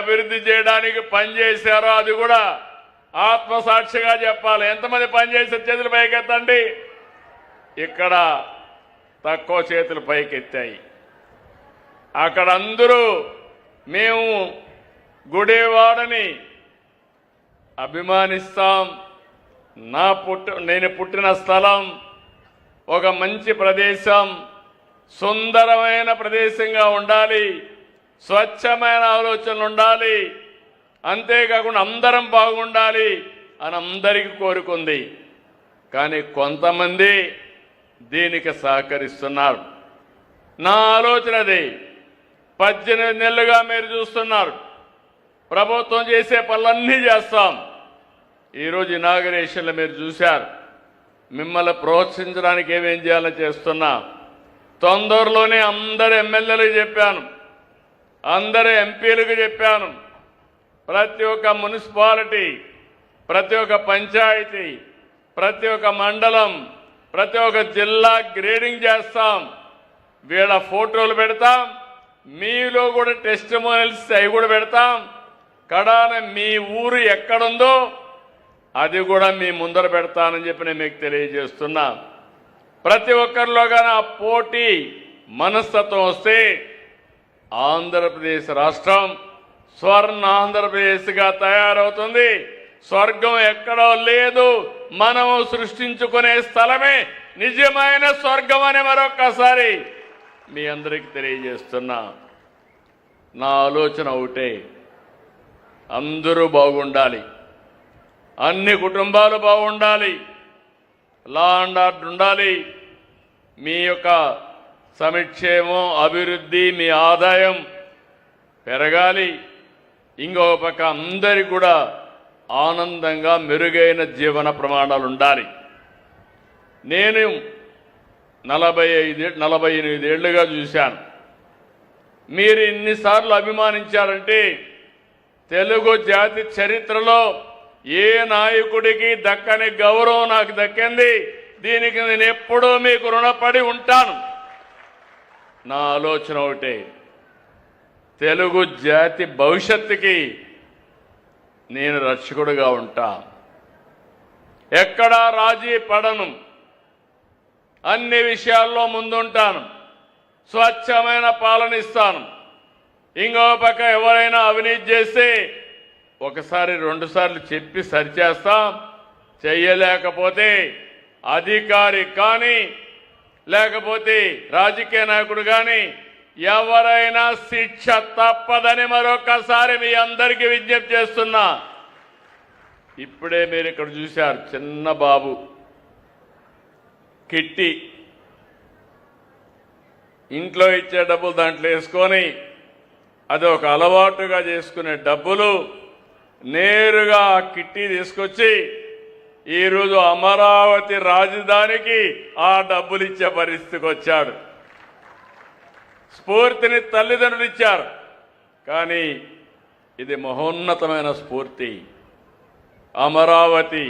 అభివృద్ధి చేయడానికి పనిచేశారో అది కూడా ఆత్మసాక్షిగా చెప్పాలి. ఎంతమంది పనిచేసే చేతులు పైకెత్తండి. ఇక్కడ తక్కువ చేతులు పైకెత్తాయి. అక్కడ అందరూ మేము గుడివాడని అభిమానిస్తాం. నేను పుట్టిన స్థలం ఒక మంచి ప్రదేశం, సుందరమైన ప్రదేశంగా ఉండాలి, స్వచ్ఛమైన ఆలోచనలు ఉండాలి, అంతేకాకుండా అందరం బాగుండాలి అని అందరికీ కోరుకుంది. కానీ కొంతమంది దీనికి సహకరిస్తున్నారు. నా ఆలోచన అది. 18 నెలలుగా మీరు చూస్తున్నారు, ప్రభుత్వం చేసే పనులన్నీ చేస్తాం. ఈరోజు ఇనాగరేషన్లు మీరు చూశారు. మిమ్మల్ని ప్రోత్సహించడానికి ఏమేం చేయాలో చేస్తున్నా. తొందరలోనే అందరు ఎమ్మెల్యేలకు చెప్పాను, అందరు ఎంపీలకు చెప్పాను. ప్రతి ఒక్క మున్సిపాలిటీ, ప్రతి ఒక్క పంచాయతీ, ప్రతి ఒక్క మండలం, ప్రతి ఒక్క జిల్లా గ్రేడింగ్ చేస్తాం. వీళ్ళ ఫోటోలు పెడతాం. మీలో కూడా టెస్టిమోనియల్స్ అవి కూడా పెడతాం. కడాన మీ ఊరు ఎక్కడుందో అది కూడా మీ ముందర పెడతానని చెప్పి నేను మీకు తెలియజేస్తున్నా. ప్రతి ఒక్కరిలోగానే ఆ పోటీ మనస్తత్వం వస్తే ఆంధ్రప్రదేశ్ రాష్ట్రం స్వర్ణ ఆంధ్రప్రదేశ్గా తయారవుతుంది. స్వర్గం ఎక్కడో లేదు, మనము సృష్టించుకునే స్థలమే నిజమైన స్వర్గం అని మరొక్కసారి మీ అందరికీ తెలియజేస్తున్నా. నా ఆలోచన ఒకటే, అందరూ బాగుండాలి, అన్ని కుటుంబాలు బాగుండాలి, లా అండ్ ఆర్డర్ ఉండాలి, మీ యొక్క సంక్షేమం, అభివృద్ధి, మీ ఆదాయం పెరగాలి. ఇంకో పక్క అందరికీ కూడా ఆనందంగా మెరుగైన జీవన ప్రమాణాలు ఉండాలి. నేను 48 ఏళ్లుగా చూశాను. మీరు ఇన్నిసార్లు అభిమానించారంటే తెలుగు జాతి చరిత్రలో ఏ నాయకుడికి దక్కని గౌరవం నాకు దక్కింది. దీనికి నేను ఎప్పుడూ మీకు రుణపడి ఉంటాను. నా ఆలోచన ఒకటే, తెలుగు జాతి భవిష్యత్తుకి నేను రక్షకుడుగా ఉంటా. ఎక్కడా రాజీ పడను, అన్ని విషయాల్లో ముందుంటాను, స్వచ్ఛమైన పాలన ఇస్తాను. ఇంకో పక్క ఎవరైనా అవినీతి చేస్తే ఒకసారి 2 సార్లు చెప్పి సరిచేస్తాం. చెయ్యలేకపోతే అధికారి కానీ లేకపోతే రాజకీయ నాయకుడు కానీ ఎవరైనా శిక్ష తప్పదని మరొకసారి మీ అందరికీ విజ్ఞప్తి చేస్తున్నా. ఇప్పుడే మీరు ఇక్కడ చూశారు, చిన్న బాబు కిట్టి ఇంట్లో ఇచ్చే డబ్బులు దాంట్లో వేసుకొని అది ఒక అలవాటుగా చేసుకునే డబ్బులు నేరుగా కిట్టి తీసుకొచ్చి ఈరోజు అమరావతి రాజధానికి ఆ డబ్బులు ఇచ్చే పరిస్థితికి వచ్చాడు. స్ఫూర్తిని తల్లిదండ్రులు ఇచ్చారు, కానీ ఇది మహోన్నతమైన స్ఫూర్తి. అమరావతి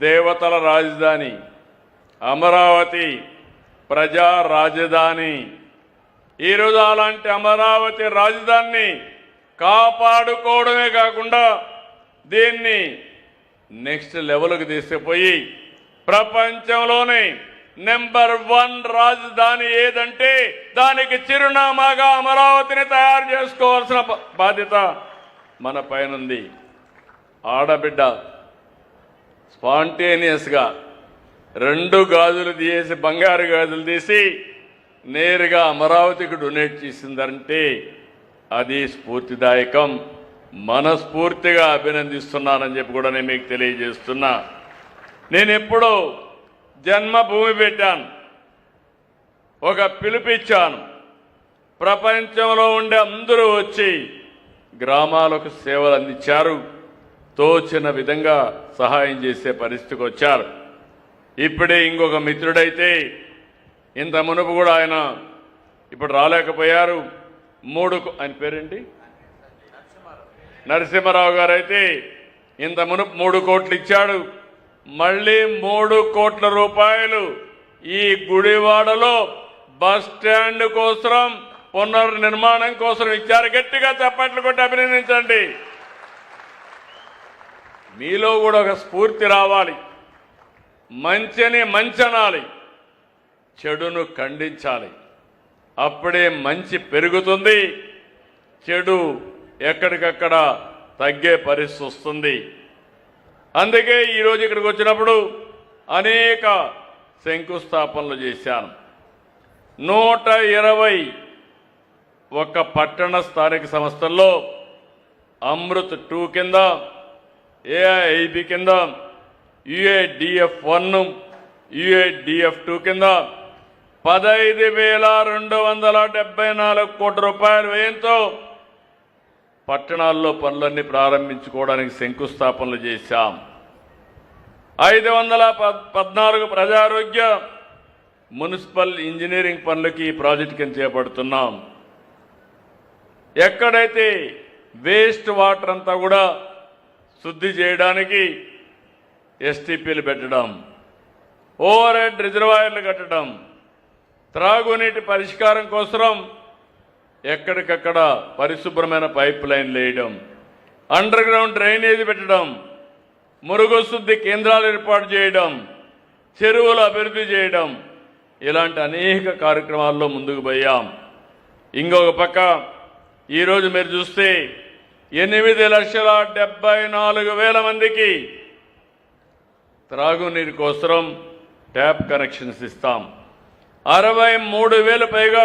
దేవతల రాజధాని, అమరావతి ప్రజా రాజధాని. ఈరోజు అలాంటి అమరావతి రాజధానిని కాపాడుకోవడమే కాకుండా దీన్ని నెక్స్ట్ లెవెల్కి తీసుకుపోయి ప్రపంచంలోనే నెంబర్ 1 రాజధాని ఏదంటే దానికి చిరునామాగా అమరావతిని తయారు చేసుకోవాల్సిన బాధ్యత మన పైనుంది. ఆడబిడ్డ స్పాంటేనియస్గా 2 గాజులు తీసి బంగారు గాజులు తీసి నేరుగా అమరావతికి డొనేట్ చేసిందంటే అది స్ఫూర్తిదాయకం. మనస్ఫూర్తిగా అభినందిస్తున్నానని చెప్పి కూడా నేను మీకు తెలియజేస్తున్నా. నేను ఎప్పుడో జన్మభూమి పెట్టాను, ఒక పిలుపిచ్చాను. ప్రపంచంలో ఉండే అందరూ వచ్చి గ్రామాలకు సేవలు అందించారు, తోచిన విధంగా సహాయం చేసే పరిస్థితికి వచ్చారు. ఇప్పుడే ఇంకొక మిత్రుడైతే ఇంత మునుపు కూడా ఆయన ఇప్పుడు రాలేకపోయారు. ఆయన పేరేంటి, నరసింహారావు గారు అయితే ఇంత మునుపు 3 కోట్లు ఇచ్చాడు. మళ్ళీ 3 కోట్ల రూపాయలు ఈ గుడివాడలో బస్ స్టాండ్ కోసం పునర్నిర్మాణం కోసం ఇచ్చారు. గట్టిగా చప్పట్లు కొట్టి అభినందించండి. మీలో కూడా ఒక స్ఫూర్తి రావాలి. మంచిని మంచనాలి, చెడును ఖండించాలి. అప్పుడే మంచి పెరుగుతుంది, చెడు ఎక్కడికక్కడ తగ్గే పరిస్థితి వస్తుంది. అందుకే ఈరోజు ఇక్కడికి వచ్చినప్పుడు అనేక శంకుస్థాపనలు చేశాను. 121 పట్టణ స్థానిక సంస్థల్లో అమృత్ 2 కింద, ఏఐఐబి కింద, UADF1, UADF2 కింద 15,274 కోట్ల రూపాయల వ్యయంతో పట్టణాల్లో పనులన్నీ ప్రారంభించుకోవడానికి శంకుస్థాపనలు చేశాం. 514 ప్రజారోగ్య మున్సిపల్ ఇంజనీరింగ్ పనులకి ఈ ప్రాజెక్టు కింద చేపడుతున్నాం. ఎక్కడైతే వేస్ట్ వాటర్ అంతా కూడా శుద్ధి చేయడానికి STPలు పెట్టడం, ఓవర్ హెడ్ రిజర్వాయర్లు కట్టడం, త్రాగునీటి పరిష్కారం కోసం ఎక్కడికక్కడ పరిశుభ్రమైన పైప్ లైన్లు వేయడం, అండర్ గ్రౌండ్ డ్రైనేజీ పెట్టడం, మురుగు శుద్ధి కేంద్రాలు ఏర్పాటు చేయడం, చెరువులు అభివృద్ధి చేయడం, ఇలాంటి అనేక కార్యక్రమాల్లో ముందుకు పోయాం. ఇంకొక పక్క ఈరోజు మీరు చూస్తే 8,74,000 మందికి త్రాగునీరు కోసం ట్యాప్ కనెక్షన్స్ ఇస్తాం. 63,000 పైగా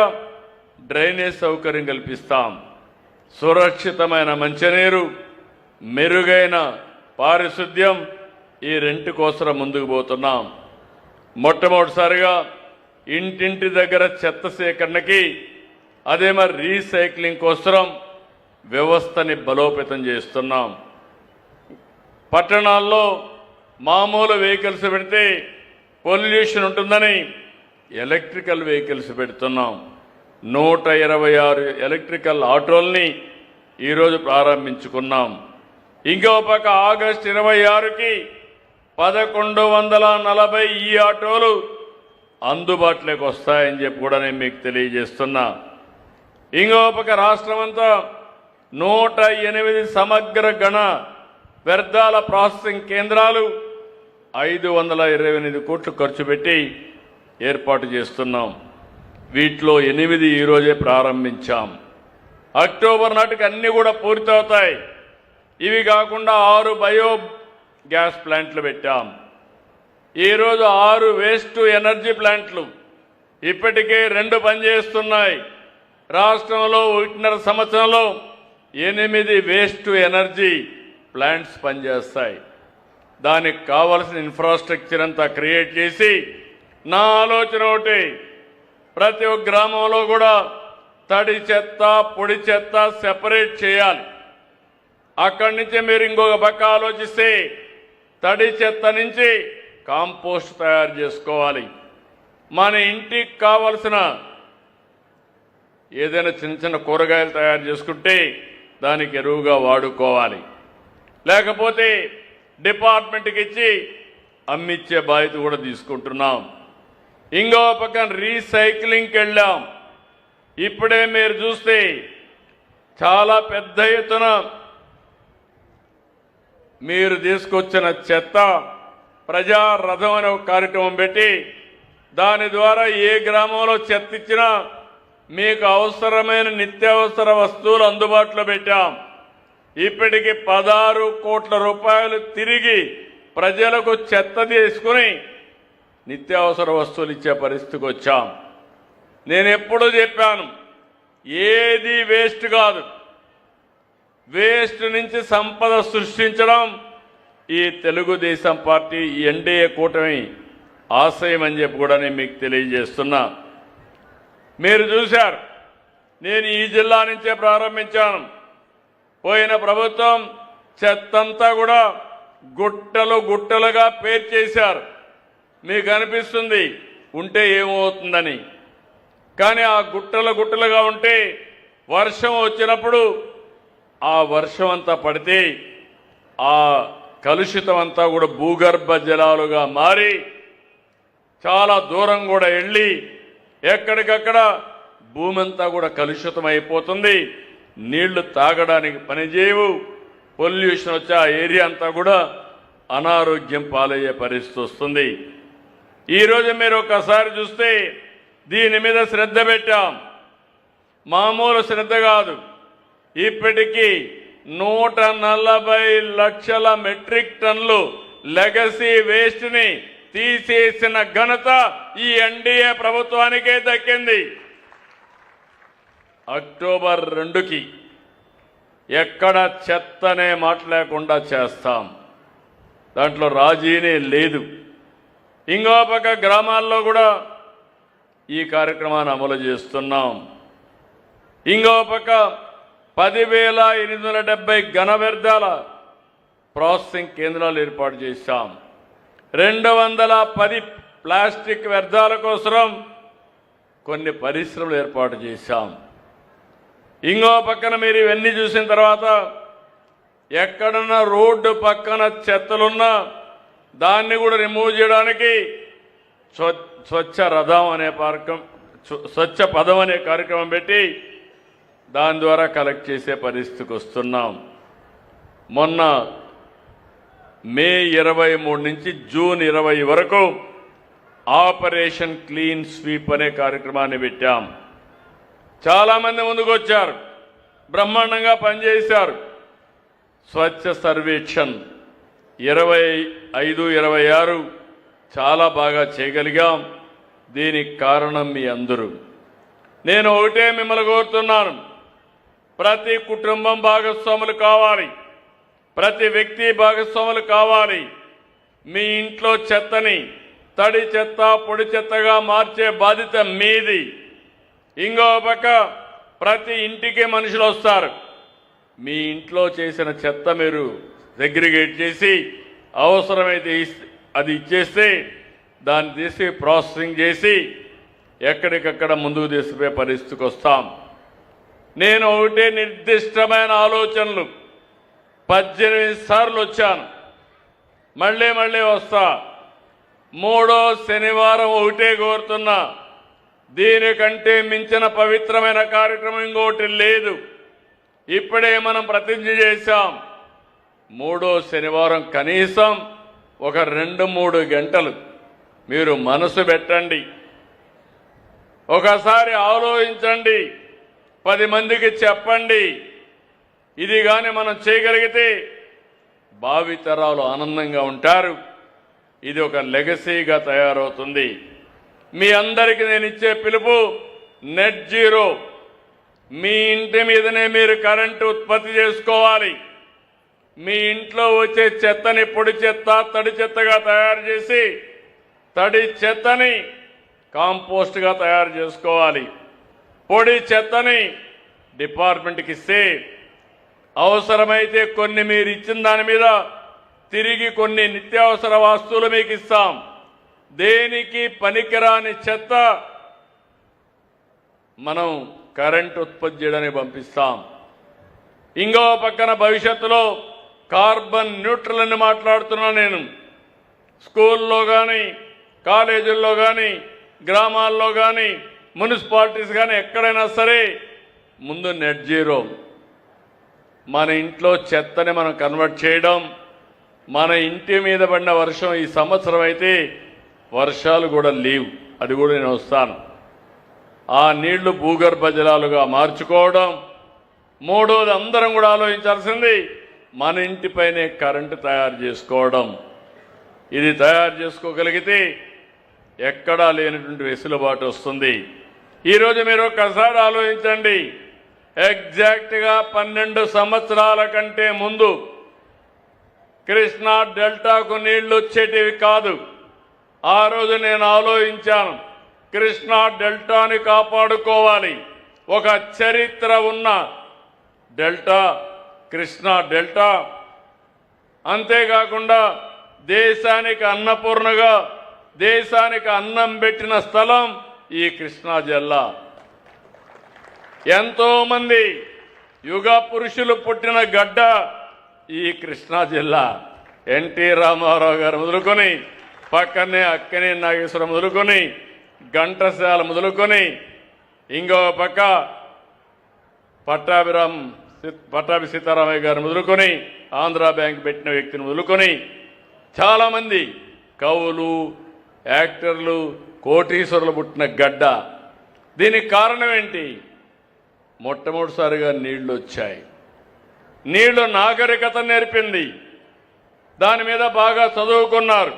డ్రైనేజ్ సౌకర్యం కల్పిస్తాం. సురక్షితమైన మంచినీరు, మెరుగైన పారిశుద్ధ్యం, ఈ రెంటి కోసం ముందుకు పోతున్నాం. మొట్టమొదటిసారిగా ఇంటింటి దగ్గర చెత్త సేకరణకి, అదే మరి రీసైక్లింగ్ కోసం వ్యవస్థని బలోపేతం చేస్తున్నాం. పట్టణాల్లో మామూలు వెహికల్స్ పెడితే పొల్యూషన్ ఉంటుందని ఎలక్ట్రికల్ వెహికల్స్ పెడుతున్నాం. 126 ఎలక్ట్రికల్ ఆటోల్ని ఈరోజు ప్రారంభించుకున్నాం. ఇంకో పక్క ఆగస్టు 26కి 1140 ఈ ఆటోలు అందుబాటులోకి వస్తాయని చెప్పి కూడా నేను మీకు తెలియజేస్తున్నా. ఇంకో పక్క రాష్ట్రమంతా 108 సమగ్ర గణ వ్యర్థాల ప్రాసెసింగ్ కేంద్రాలు 528 కోట్లు ఖర్చు పెట్టి ఏర్పాటు చేస్తున్నాం. వీటిలో 8 ఈరోజే ప్రారంభించాం. అక్టోబర్ నాటికి అన్నీ కూడా పూర్తవుతాయి. ఇవి కాకుండా 6 బయో గ్యాస్ ప్లాంట్లు పెట్టాం. ఈరోజు 6 వేస్ట్ ఎనర్జీ ప్లాంట్లు ఇప్పటికే 2 పనిచేస్తున్నాయి. రాష్ట్రంలో 1.5 సంవత్సరంలో 8 వేస్ట్ ఎనర్జీ ప్లాంట్స్ పనిచేస్తాయి. దానికి కావలసిన ఇన్ఫ్రాస్ట్రక్చర్ అంతా క్రియేట్ చేసి, నా ఆలోచన ఒకటి, ప్రతి ఒక్క గ్రామంలో కూడా తడి చెత్త, పొడి చెత్త సెపరేట్ చేయాలి. అక్కడి నుంచి మీరు ఇంకొక పక్క ఆలోచిస్తే తడి చెత్త నుంచి కాంపోస్ట్ తయారు చేసుకోవాలి. మన ఇంటికి కావలసిన ఏదైనా చిన్న చిన్న కూరగాయలు తయారు చేసుకుంటే దానికి ఎరువుగా వాడుకోవాలి. లేకపోతే డిపార్ట్మెంట్కి ఇచ్చి అమ్మిచ్చే బాధ్యత కూడా తీసుకుంటున్నాం. ఇంకో పక్కన రీసైక్లింగ్కి వెళ్ళాం. ఇప్పుడే మీరు చూస్తే చాలా పెద్ద ఎత్తున మీరు తీసుకొచ్చిన చెత్త ప్రజా రథం అనే ఒక కార్యక్రమం పెట్టి, దాని ద్వారా ఏ గ్రామంలో చెత్త ఇచ్చినా మీకు అవసరమైన నిత్యావసర వస్తువులు అందుబాటులో పెట్టాం. ఇప్పటికి 16 కోట్ల రూపాయలు తిరిగి ప్రజలకు చెత్త తీసుకుని నిత్యావసర వస్తువులు ఇచ్చే పరిస్థితికి వచ్చాం. నేను ఎప్పుడూ చెప్పాను, ఏది వేస్ట్ కాదు. వేస్ట్ నుంచి సంపద సృష్టించడం ఈ తెలుగుదేశం పార్టీ, ఈ ఎన్డీఏ కూటమి ఆశయం అని చెప్పి కూడా నేను మీకు తెలియజేస్తున్నా. మీరు చూశారు, నేను ఈ జిల్లా నుంచే ప్రారంభించాను. పోయిన ప్రభుత్వం చెత్తంతా కూడా గుట్టలు గుట్టలుగా పేర్చేశారు. మీకు అనిపిస్తుంది ఉంటే ఏమవుతుందని, కానీ ఆ గుట్టలు గుట్టలుగా ఉంటే వర్షం వచ్చినప్పుడు ఆ వర్షం అంతా పడితే ఆ కలుషితం అంతా కూడా భూగర్భ జలాలుగా మారి చాలా దూరం కూడా వెళ్ళి ఎక్కడికక్కడ భూమి అంతా కూడా కలుషితం అయిపోతుంది. నీళ్లు తాగడానికి పనిచేయవు. పొల్యూషన్ వచ్చి ఆ ఏరియా అంతా కూడా అనారోగ్యం పాలయ్యే పరిస్థితి వస్తుంది. ఈరోజు మీరు ఒకసారి చూస్తే దీని మీద శ్రద్ధ పెట్టాం. మామూలు శ్రద్ధ కాదు. ఇప్పటికీ 140 లక్షల మెట్రిక్ టన్నులు లెగసీ వేస్ట్ ని తీసేసిన ఘనత ఈ ఎన్డీఏ ప్రభుత్వానికే దక్కింది. అక్టోబర్ 2కి ఎక్కడ చెత్తనే మాట లేకుండా చేస్తాం. దాంట్లో రాజీనే లేదు. ఇంకో పక్క గ్రామాల్లో కూడా ఈ కార్యక్రమాన్ని అమలు చేస్తున్నాం. ఇంకో పక్క 10,870 ఘన వ్యర్థాల ప్రాసెసింగ్ కేంద్రాలు ఏర్పాటు చేశాం. 210 ప్లాస్టిక్ వ్యర్థాల కోసం కొన్ని పరిశ్రమలు ఏర్పాటు చేశాం. ఇంకో పక్కన మీరు ఇవన్నీ చూసిన తర్వాత ఎక్కడన్నా రోడ్డు పక్కన చెత్తలున్నా దాన్ని కూడా రిమూవ్ చేయడానికి స్వచ్ఛ రథం అనే స్వచ్ఛ పదం అనే కార్యక్రమం పెట్టి దాని ద్వారా కలెక్ట్ చేసే పరిస్థితికి వస్తున్నాం. మొన్న మే 23 నుంచి జూన్ 20 వరకు ఆపరేషన్ క్లీన్ స్వీప్ అనే కార్యక్రమాన్ని పెట్టాం. చాలామంది ముందుకు వచ్చారు, బ్రహ్మాండంగా పనిచేశారు. స్వచ్ఛ సర్వేక్షణ్ 25, 26 చాలా బాగా చేయగలిగాం. దీనికి కారణం మీ అందరూ. నేను ఒకటే మిమ్మల్ని కోరుతున్నాను, ప్రతి కుటుంబం భాగస్వాములు కావాలి, ప్రతి వ్యక్తి భాగస్వాములు కావాలి. మీ ఇంట్లో చెత్తని తడి చెత్త పొడి చెత్తగా మార్చే బాధ్యత మీది. ఇంకో పక్క ప్రతి ఇంటికి మనుషులు వస్తారు. మీ ఇంట్లో చేసిన చెత్త మీరు సెగ్రిగేట్ చేసి అవసరమైతే అది ఇచ్చేస్తే దాన్ని తీసి ప్రాసెసింగ్ చేసి ఎక్కడికక్కడ ముందుకు తీసుకుపోయే పరిస్థితికి వస్తాం. నేను ఒకటే నిర్దిష్టమైన ఆలోచనలు 18 సార్లు వచ్చాను, మళ్ళీ వస్తా. 3వ శనివారం ఒకటే కోరుతున్నా, దీనికంటే మించిన పవిత్రమైన కార్యక్రమం ఇంకోటి లేదు. ఇప్పుడే మనం ప్రతిజ్ఞ చేశాం. 3వ శనివారం కనీసం ఒక 2-3 గంటలు మీరు మనసు పెట్టండి, ఒకసారి ఆలోచించండి, 10 మందికి చెప్పండి. ఇది కానీ మనం చేయగలిగితే భావితరాలు ఆనందంగా ఉంటారు. ఇది ఒక లెగసీగా తయారవుతుంది. మీ అందరికీ నేను ఇచ్చే పిలుపు నెట్ జీరో. మీ ఇంటి మీదనే మీరు కరెంటు ఉత్పత్తి చేసుకోవాలి. మీ ఇంట్లో వచ్చే చెత్తని పొడి చెత్త తడి చెత్తగా తయారు చేసి తడి చెత్తని కాంపోస్ట్గా తయారు చేసుకోవాలి. పొడి చెత్తని డిపార్ట్మెంట్కి ఇస్తే అవసరమైతే కొన్ని మీరు ఇచ్చిన దాని మీద తిరిగి కొన్ని నిత్యావసర వస్తువులు మీకు ఇస్తాం. దేనికి పనికిరాని చెత్త మనం కరెంట్ ఉత్పత్తి చేయడానికి పంపిస్తాం. ఇంకో పక్కన భవిష్యత్తులో కార్బన్ న్యూట్రల్ అని మాట్లాడుతున్నా. నేను స్కూల్లో కానీ కాలేజీల్లో కానీ గ్రామాల్లో కానీ మున్సిపాలిటీస్ కానీ ఎక్కడైనా సరే ముందు నెట్ జీరో. మన ఇంట్లో చెత్తని మనం కన్వర్ట్ చేయడం. మన ఇంటి మీద పడిన వర్షం ఈ సంవత్సరం అయితే వర్షాలు కూడా లేవు, అది కూడా నేను వస్తాను. ఆ నీళ్లు భూగర్భ జలాలుగా మార్చుకోవడం. 3వది అందరం కూడా ఆలోచించాల్సింది మన ఇంటిపైనే కరెంటు తయారు చేసుకోవడం. ఇది తయారు చేసుకోగలిగితే ఎక్కడా లేనటువంటి వెసులుబాటు వస్తుంది. ఈరోజు మీరు ఒక్కసారి ఆలోచించండి, ఎగ్జాక్ట్గా 12 సంవత్సరాల కంటే ముందు కృష్ణా డెల్టాకు నీళ్లు వచ్చేటివి కాదు. ఆ రోజు నేను ఆలోచించాను, కృష్ణా డెల్టాని కాపాడుకోవాలి. ఒక చరిత్ర ఉన్న డెల్టా కృష్ణా డెల్టా. అంతేకాకుండా దేశానికి అన్నపూర్ణగా దేశానికి అన్నం పెట్టిన స్థలం ఈ కృష్ణా జిల్లా. ఎంతో మంది యుగ పురుషులు పుట్టిన గడ్డ ఈ కృష్ణా జిల్లా. ఎన్టీ రామారావు గారు మొదలుకొని పక్కనే అక్కనే నాగేశ్వరం మొదలుకొని ఘంటసాల మొదలుకొని ఇంకో పక్క పట్టాభి సీతారామయ్య గారిని మొదలుకొని ఆంధ్ర బ్యాంక్ పెట్టిన వ్యక్తిని మొదలుకొని చాలామంది కవులు, యాక్టర్లు, కోటీశ్వరులు పుట్టిన గడ్డ. దీనికి కారణం ఏంటి? మొట్టమొదటిసారిగా నీళ్లు వచ్చాయి. నీళ్లు నాగరికత నేర్పింది. దాని మీద బాగా చదువుకున్నారు.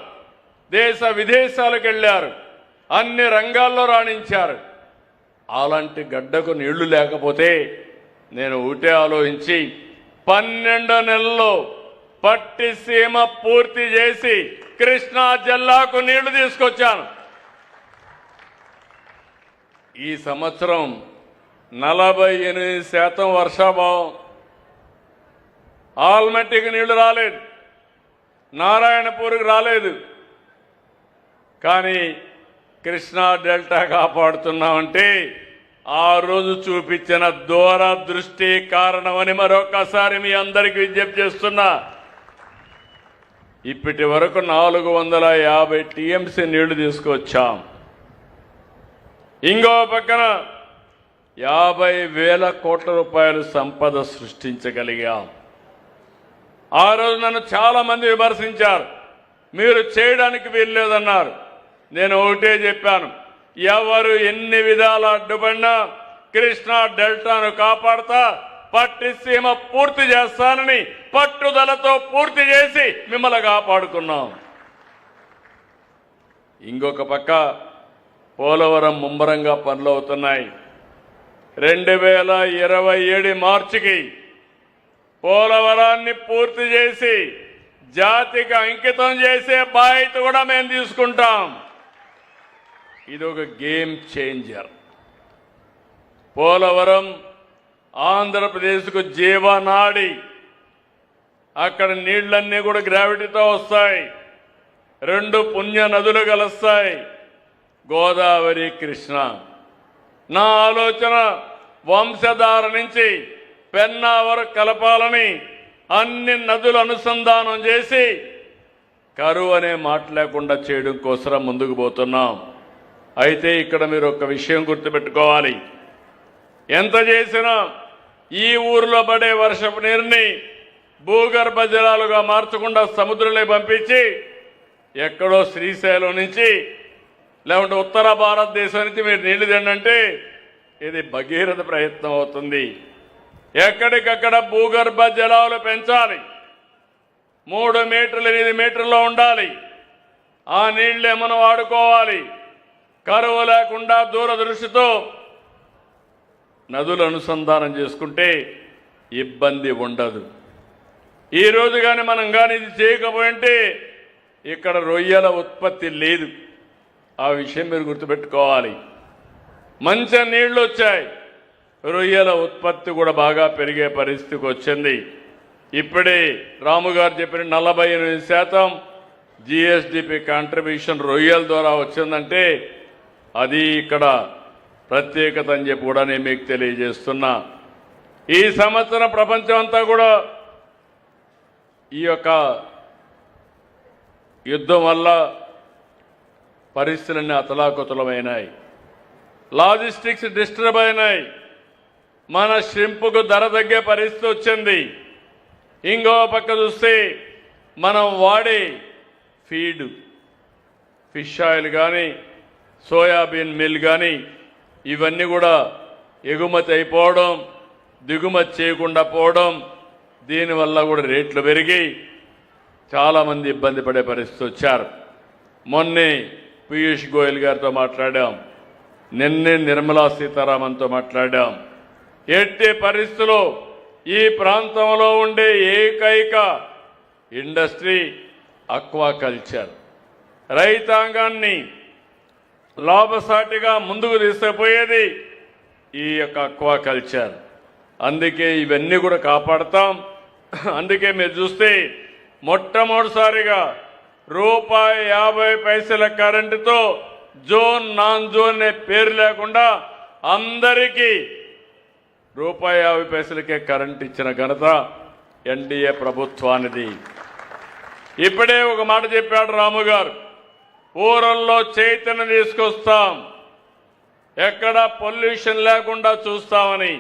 దేశ విదేశాలకు వెళ్ళారు. అన్ని రంగాల్లో రాణించారు. అలాంటి గడ్డకు నీళ్లు లేకపోతే నేను ఒకటే ఆలోచించి 12 నెలల్లో పట్టిసీమ పూర్తి చేసి కృష్ణా జిల్లాకు నీళ్లు తీసుకొచ్చాను. ఈ సంవత్సరం 48% వర్షాభావం. ఆల్మట్టికి నీళ్లు రాలేదు, నారాయణపూర్కి రాలేదు. కానీ కృష్ణా డెల్టా కాపాడుతున్నామంటే ఆ రోజు చూపించిన దూరదృష్టి కారణమని మరొకసారి మీ అందరికీ విజ్ఞప్తి చేస్తున్నా. ఇప్పటి వరకు 450 టీఎంసీ నీళ్లు తీసుకొచ్చాం. ఇంకో పక్కన 50,000 కోట్ల రూపాయలు సంపద సృష్టించగలిగాం. ఆ రోజు నన్ను చాలా మంది విమర్శించారు. మీరు చేయడానికి వీల్లేదన్నారు. నేను ఒకటే చెప్పాను, ఎవరు ఎన్ని విధాలు అడ్డుపడినా కృష్ణా డెల్టాను కాపాడుతా, పట్టిసీమ పూర్తి చేస్తానని పట్టుదలతో పూర్తి చేసి మిమ్మల్ని కాపాడుకున్నాం. ఇంకొక పక్క పోలవరం ముమ్మరంగా పనులు అవుతున్నాయి. 2027 మార్చికి పోలవరాన్ని పూర్తి చేసి జాతికి అంకితం చేసే బాధ్యత కూడా మేము తీసుకుంటాం. ఇది ఒక గేమ్ చేంజర్. పోలవరం ఆంధ్రప్రదేశ్కు జీవనాడి. అక్కడ నీళ్లన్నీ కూడా గ్రావిటీతో వస్తాయి. 2 పుణ్య నదులు కలుస్తాయి, గోదావరి, కృష్ణ. నా ఆలోచన వంశధార నుంచి పెన్నా వరకు కలపాలని అన్ని నదులు అనుసంధానం చేసి కరువు అనే మాట లేకుండా చేయడం కోసం ముందుకు పోతున్నాం. అయితే ఇక్కడ మీరు ఒక విషయం గుర్తుపెట్టుకోవాలి. ఎంత చేసినా ఈ ఊరిలో పడే వర్షపు నీరుని భూగర్భ జలాలుగా మార్చకుండా సముద్రంలో పంపించి ఎక్కడో శ్రీశైలం నుంచి లేకుంటే ఉత్తర భారతదేశం నుంచి మీరు నీళ్లు తిండంటే ఇది భగీరథ ప్రయత్నం అవుతుంది. ఎక్కడికక్కడ భూగర్భ జలాలు పెంచాలి. 3 మీటర్లు 8 మీటర్లో ఉండాలి. ఆ నీళ్లే మనం వాడుకోవాలి. కరువు లేకుండా దూరదృష్టితో నదులు అనుసంధానం చేసుకుంటే ఇబ్బంది ఉండదు. ఈరోజు కానీ మనం కానీ ఇది చేయకపోయింటే ఇక్కడ రొయ్యల ఉత్పత్తి లేదు. ఆ విషయం మీరు గుర్తుపెట్టుకోవాలి. మంచి నీళ్లు వచ్చాయి, రొయ్యల ఉత్పత్తి కూడా బాగా పెరిగే పరిస్థితికి వచ్చింది. ఇప్పుడే రాము గారు చెప్పిన 48% జిఎస్డిపి కాంట్రిబ్యూషన్ రొయ్యల ద్వారా వచ్చిందంటే అది ఇక్కడ ప్రత్యేకత అని చెప్పి కూడా నేను మీకు తెలియజేస్తున్నా. ఈ సంవత్సరం ప్రపంచం అంతా కూడా ఈ యొక్క యుద్ధం వల్ల పరిస్థితులన్నీ అతలాకుతలమైనాయి. లాజిస్టిక్స్ డిస్టర్బ్ అయినాయి. మన ష్రింపుకు ధర తగ్గే పరిస్థితి వచ్చింది. ఇంకో పక్క చూస్తే మనం వాడే ఫీడ్, ఫిష్ ఆయిల్ కానీ సోయాబీన్ మిల్ కానీ ఇవన్నీ కూడా ఎగుమతి అయిపోవడం, దిగుమతి చేయకుండా పోవడం, దీనివల్ల కూడా రేట్లు పెరిగి చాలామంది ఇబ్బంది పడే పరిస్థితి వచ్చారు. మొన్నే పీయూష్ గోయల్ గారితో మాట్లాడాం, నిన్నే నిర్మలా సీతారామన్తో మాట్లాడాం. ఎట్టి పరిస్థితుల్లో ఈ ప్రాంతంలో ఉండే ఏకైక ఇండస్ట్రీ అక్వాకల్చర్. రైతాంగాన్ని లాభసాటిగా ముందుకు తీసుకుపోయేది ఈ యొక్క అక్వాకల్చర్. అందుకే ఇవన్నీ కూడా కాపాడతాం. అందుకే మీరు చూస్తే మొట్టమొదటిసారిగా ₹50 కరెంటుతో జోన్ నాన్ జోన్ అనే పేరు లేకుండా అందరికీ ₹50 కరెంట్ ఇచ్చిన ఘనత ఎన్డీఏ ప్రభుత్వానిది. ఇప్పుడే ఒక మాట చెప్పాడు రాము గారు, ఊరల్లో చైతన్యం తీసుకొస్తాం. ఎక్కడ పొల్యూషన్ లేకుండా చూస్తామని.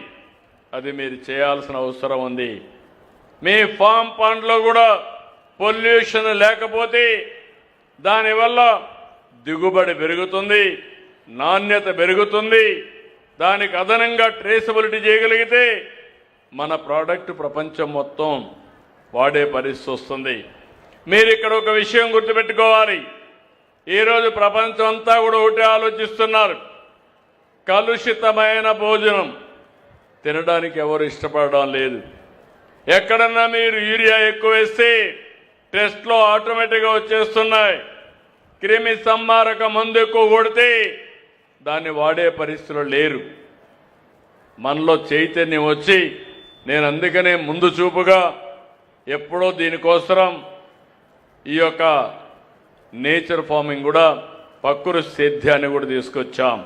అది మీరు చేయాల్సిన అవసరం ఉంది. మీ ఫామ్ పండ్లో కూడా పొల్యూషన్ లేకపోతే దానివల్ల దిగుబడి పెరుగుతుంది, నాణ్యత పెరుగుతుంది. దానికి అదనంగా ట్రేసబిలిటీ చేయగలిగితే మన ప్రోడక్ట్ ప్రపంచం మొత్తం వాడే పరిస్థితి వస్తుంది. మీరు ఇక్కడ ఒక విషయం గుర్తుపెట్టుకోవాలి. ఈరోజు ప్రపంచం అంతా కూడా ఒకటే ఆలోచిస్తున్నారు. కలుషితమైన భోజనం తినడానికి ఎవరు ఇష్టపడడం లేదు. ఎక్కడన్నా మీరు యూరియా ఎక్కువ వేస్తే టెస్ట్లో ఆటోమేటిక్గా వచ్చేస్తున్నాయి. క్రిమి సంహారక మందు ఎక్కువ కొడితే దాన్ని వాడే పరిస్థితులు లేరు. మనలో చైతన్యం వచ్చి నేను అందుకనే ముందు చూపుగా ఎప్పుడో దీనికోసం ఈ యొక్క నేచర్ ఫార్మింగ్ కూడా ప్రకృతి సేద్యాన్ని కూడా తీసుకొచ్చాం.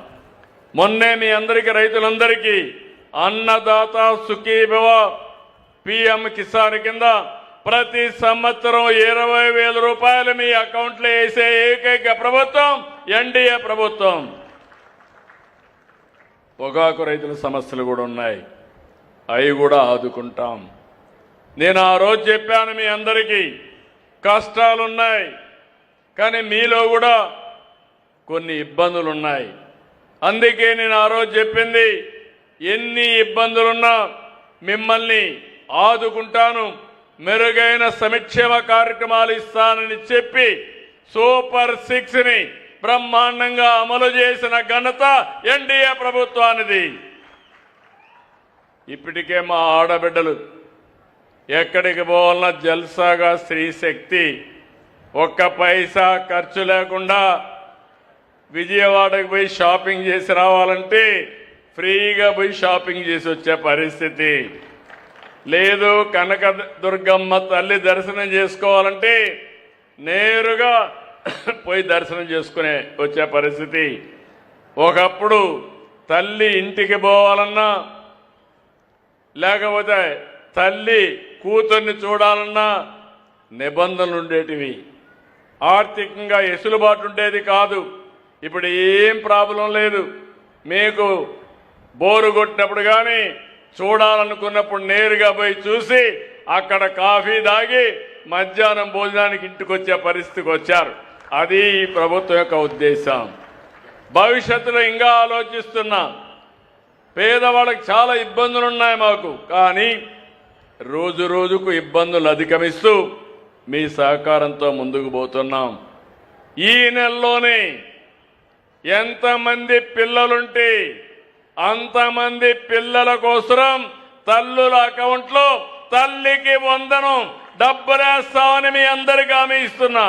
మొన్నే మీ అందరికీ రైతులందరికీ అన్నదాత సుఖీభవ పిఎం కిసాన్ కింద ప్రతి సంవత్సరం 20,000 రూపాయలు మీ అకౌంట్లో వేసే ఏకైక ప్రభుత్వం ఎన్డీఏ ప్రభుత్వం. పొగాకు రైతుల సమస్యలు కూడా ఉన్నాయి, అవి కూడా ఆదుకుంటాం. నేను ఆ రోజు చెప్పాను మీ అందరికీ కష్టాలున్నాయి, కానీ మీలో కూడా కొన్ని ఇబ్బందులు ఉన్నాయి. అందుకే నేను ఆ రోజు చెప్పింది ఎన్ని ఇబ్బందులున్నా మిమ్మల్ని ఆదుకుంటాను, మెరుగైన సంక్షేమ కార్యక్రమాలు ఇస్తానని చెప్పి సూపర్ 6ని బ్రహ్మాండంగా అమలు చేసిన ఘనత ఎన్డీఏ ప్రభుత్వానిది. ఇప్పటికే మా ఆడబిడ్డలు ఎక్కడికి పోవాలన్నా జల్సాగా స్త్రీ శక్తి ఒక్క పైసా ఖర్చు లేకుండా విజయవాడకు పోయి షాపింగ్ చేసి రావాలంటే ఫ్రీగా పోయి షాపింగ్ చేసి వచ్చే పరిస్థితి లేదు. కనకదుర్గమ్మ తల్లి దర్శనం చేసుకోవాలంటే నేరుగా పోయి దర్శనం చేసుకునే వచ్చే పరిస్థితి. ఒకప్పుడు తల్లి ఇంటికి పోవాలన్నా లేకపోతే తల్లి కూతుర్ని చూడాలన్నా నిబంధనలు ఉండేటివి, ఆర్థికంగా ఎసులుబాటు ఉండేది కాదు. ఇప్పుడు ఏం ప్రాబ్లం లేదు. మీకు బోరు కొట్టినప్పుడు కానీ చూడాలనుకున్నప్పుడు నేరుగా పోయి చూసి అక్కడ కాఫీ తాగి మధ్యాహ్నం భోజనానికి ఇంటికి వచ్చే పరిస్థితికి వచ్చారు. అది ఈ ప్రభుత్వం యొక్క ఉద్దేశం. భవిష్యత్తులో ఇంకా ఆలోచిస్తున్నా. పేదవాళ్ళకి చాలా ఇబ్బందులు ఉన్నాయి మాకు, కానీ రోజు రోజుకు ఇబ్బందులు అధిగమిస్తూ మీ సహకారంతో ముందుకు పోతున్నాం. ఈ నెలలోనే ఎంతమంది పిల్లలుంటే అంతమంది పిల్లల కోసం తల్లుల అకౌంట్లో తల్లికి 100 డబ్బులేస్తామని మీ అందరికీ హామీ ఇస్తున్నా.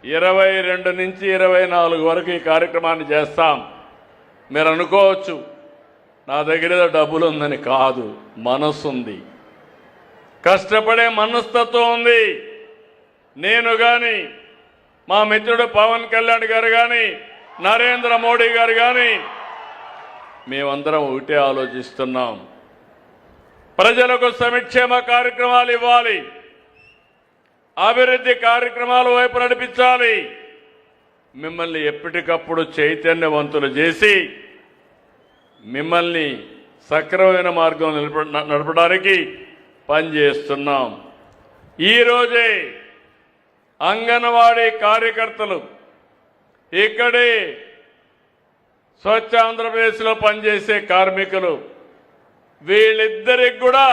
22 నుంచి 24 వరకు ఈ కార్యక్రమాన్ని చేస్తాం. మీరు అనుకోవచ్చు నా దగ్గర డబ్బులు ఉందని. కాదు, మనసు ఉంది, కష్టపడే మనస్తత్వం ఉంది. నేను కానీ మా మిత్రుడు పవన్ కళ్యాణ్ గారు కానీ నరేంద్ర మోడీ గారు కానీ మేమందరం ఒకటే ఆలోచిస్తున్నాం. ప్రజలకు సంక్షేమ కార్యక్రమాలు ఇవ్వాలి, అభివృద్ధి కార్యక్రమాల వైపు నడిపించాలి. మిమ్మల్ని ఎప్పటికప్పుడు చైతన్యవంతులు చేసి మిమ్మల్ని సక్రమమైన మార్గం నడపడానికి పనిచేస్తున్నాం. ఈరోజే అంగన్వాడీ కార్యకర్తలు ఇక్కడే స్వచ్ఛ ఆంధ్రప్రదేశ్లో పనిచేసే కార్మికులు వీళ్ళిద్దరికి కూడా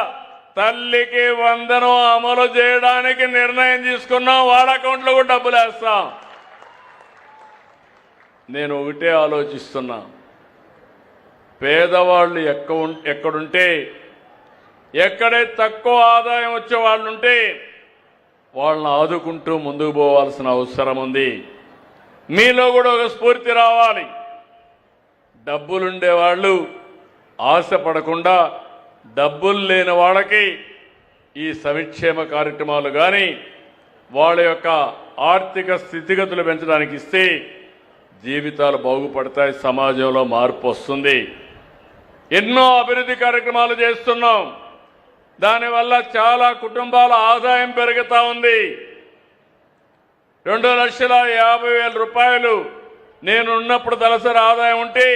తల్లికి 100 అమలు చేయడానికి నిర్ణయం తీసుకున్నాం. వాళ్ళ అకౌంట్లో కూడా డబ్బులు వేస్తాం. నేను ఒకటే ఆలోచిస్తున్నా, పేదవాళ్ళు ఎక్కడుంటే, ఎక్కడైతే తక్కువ ఆదాయం వచ్చే వాళ్ళు ఉంటే వాళ్ళని ఆదుకుంటూ ముందుకు పోవాల్సిన అవసరం ఉంది. మీలో కూడా ఒక స్ఫూర్తి రావాలి. డబ్బులుండే వాళ్ళు ఆశపడకుండా డబ్బులు లేని వాళ్ళకి ఈ సంక్షేమ కార్యక్రమాలు కానీ వాళ్ళ యొక్క ఆర్థిక స్థితిగతులు పెంచడానికి ఇస్తే జీవితాలు బాగుపడతాయి, సమాజంలో మార్పు వస్తుంది. ఎన్నో అభివృద్ధి కార్యక్రమాలు చేస్తున్నాం. దానివల్ల చాలా కుటుంబాల ఆదాయం పెరుగుతూ ఉంది. 2,50,000 రూపాయలు నేనున్నప్పుడు తలసరి ఆదాయం ఉంటే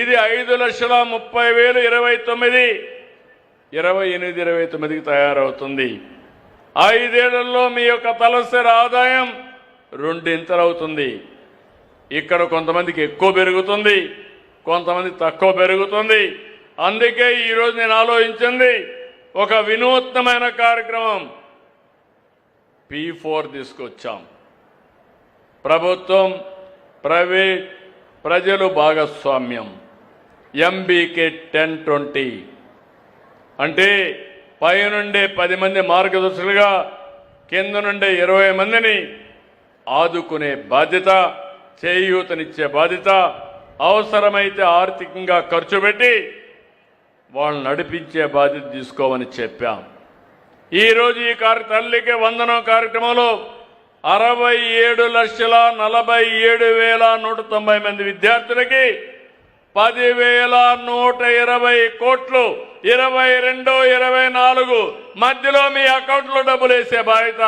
ఇది 5,30,000 29 28 29కి తయారవుతుంది. 5 ఏళ్లలో మీ యొక్క తలసరి ఆదాయం 2 ఇంతలవుతుంది. ఇక్కడ కొంతమందికి ఎక్కువ పెరుగుతుంది, కొంతమంది తక్కువ పెరుగుతుంది. అందుకే ఈరోజు నేను ఆలోచించింది ఒక వినూత్నమైన కార్యక్రమం P4 తీసుకొచ్చాం. ప్రభుత్వం, ప్రైవేట్, ప్రజలు భాగస్వామ్యం. MBK 10-20 అంటే పైనుండే 10 మంది మార్గదర్శకులుగా కింద నుండే 20 మందిని ఆదుకునే బాధ్యత, చేయూతనిచ్చే బాధ్యత, అవసరమైతే ఆర్థికంగా ఖర్చు పెట్టి వాళ్ళని నడిపించే బాధ్యత తీసుకోమని చెప్పాం. ఈరోజు ఈ తల్లికి వందనం కార్యక్రమంలో 67,47,190 మంది విద్యార్థులకి 10,120 కోట్లు 22-24 మధ్యలో మీ అకౌంట్లో డబ్బులు వేసే బాధ్యత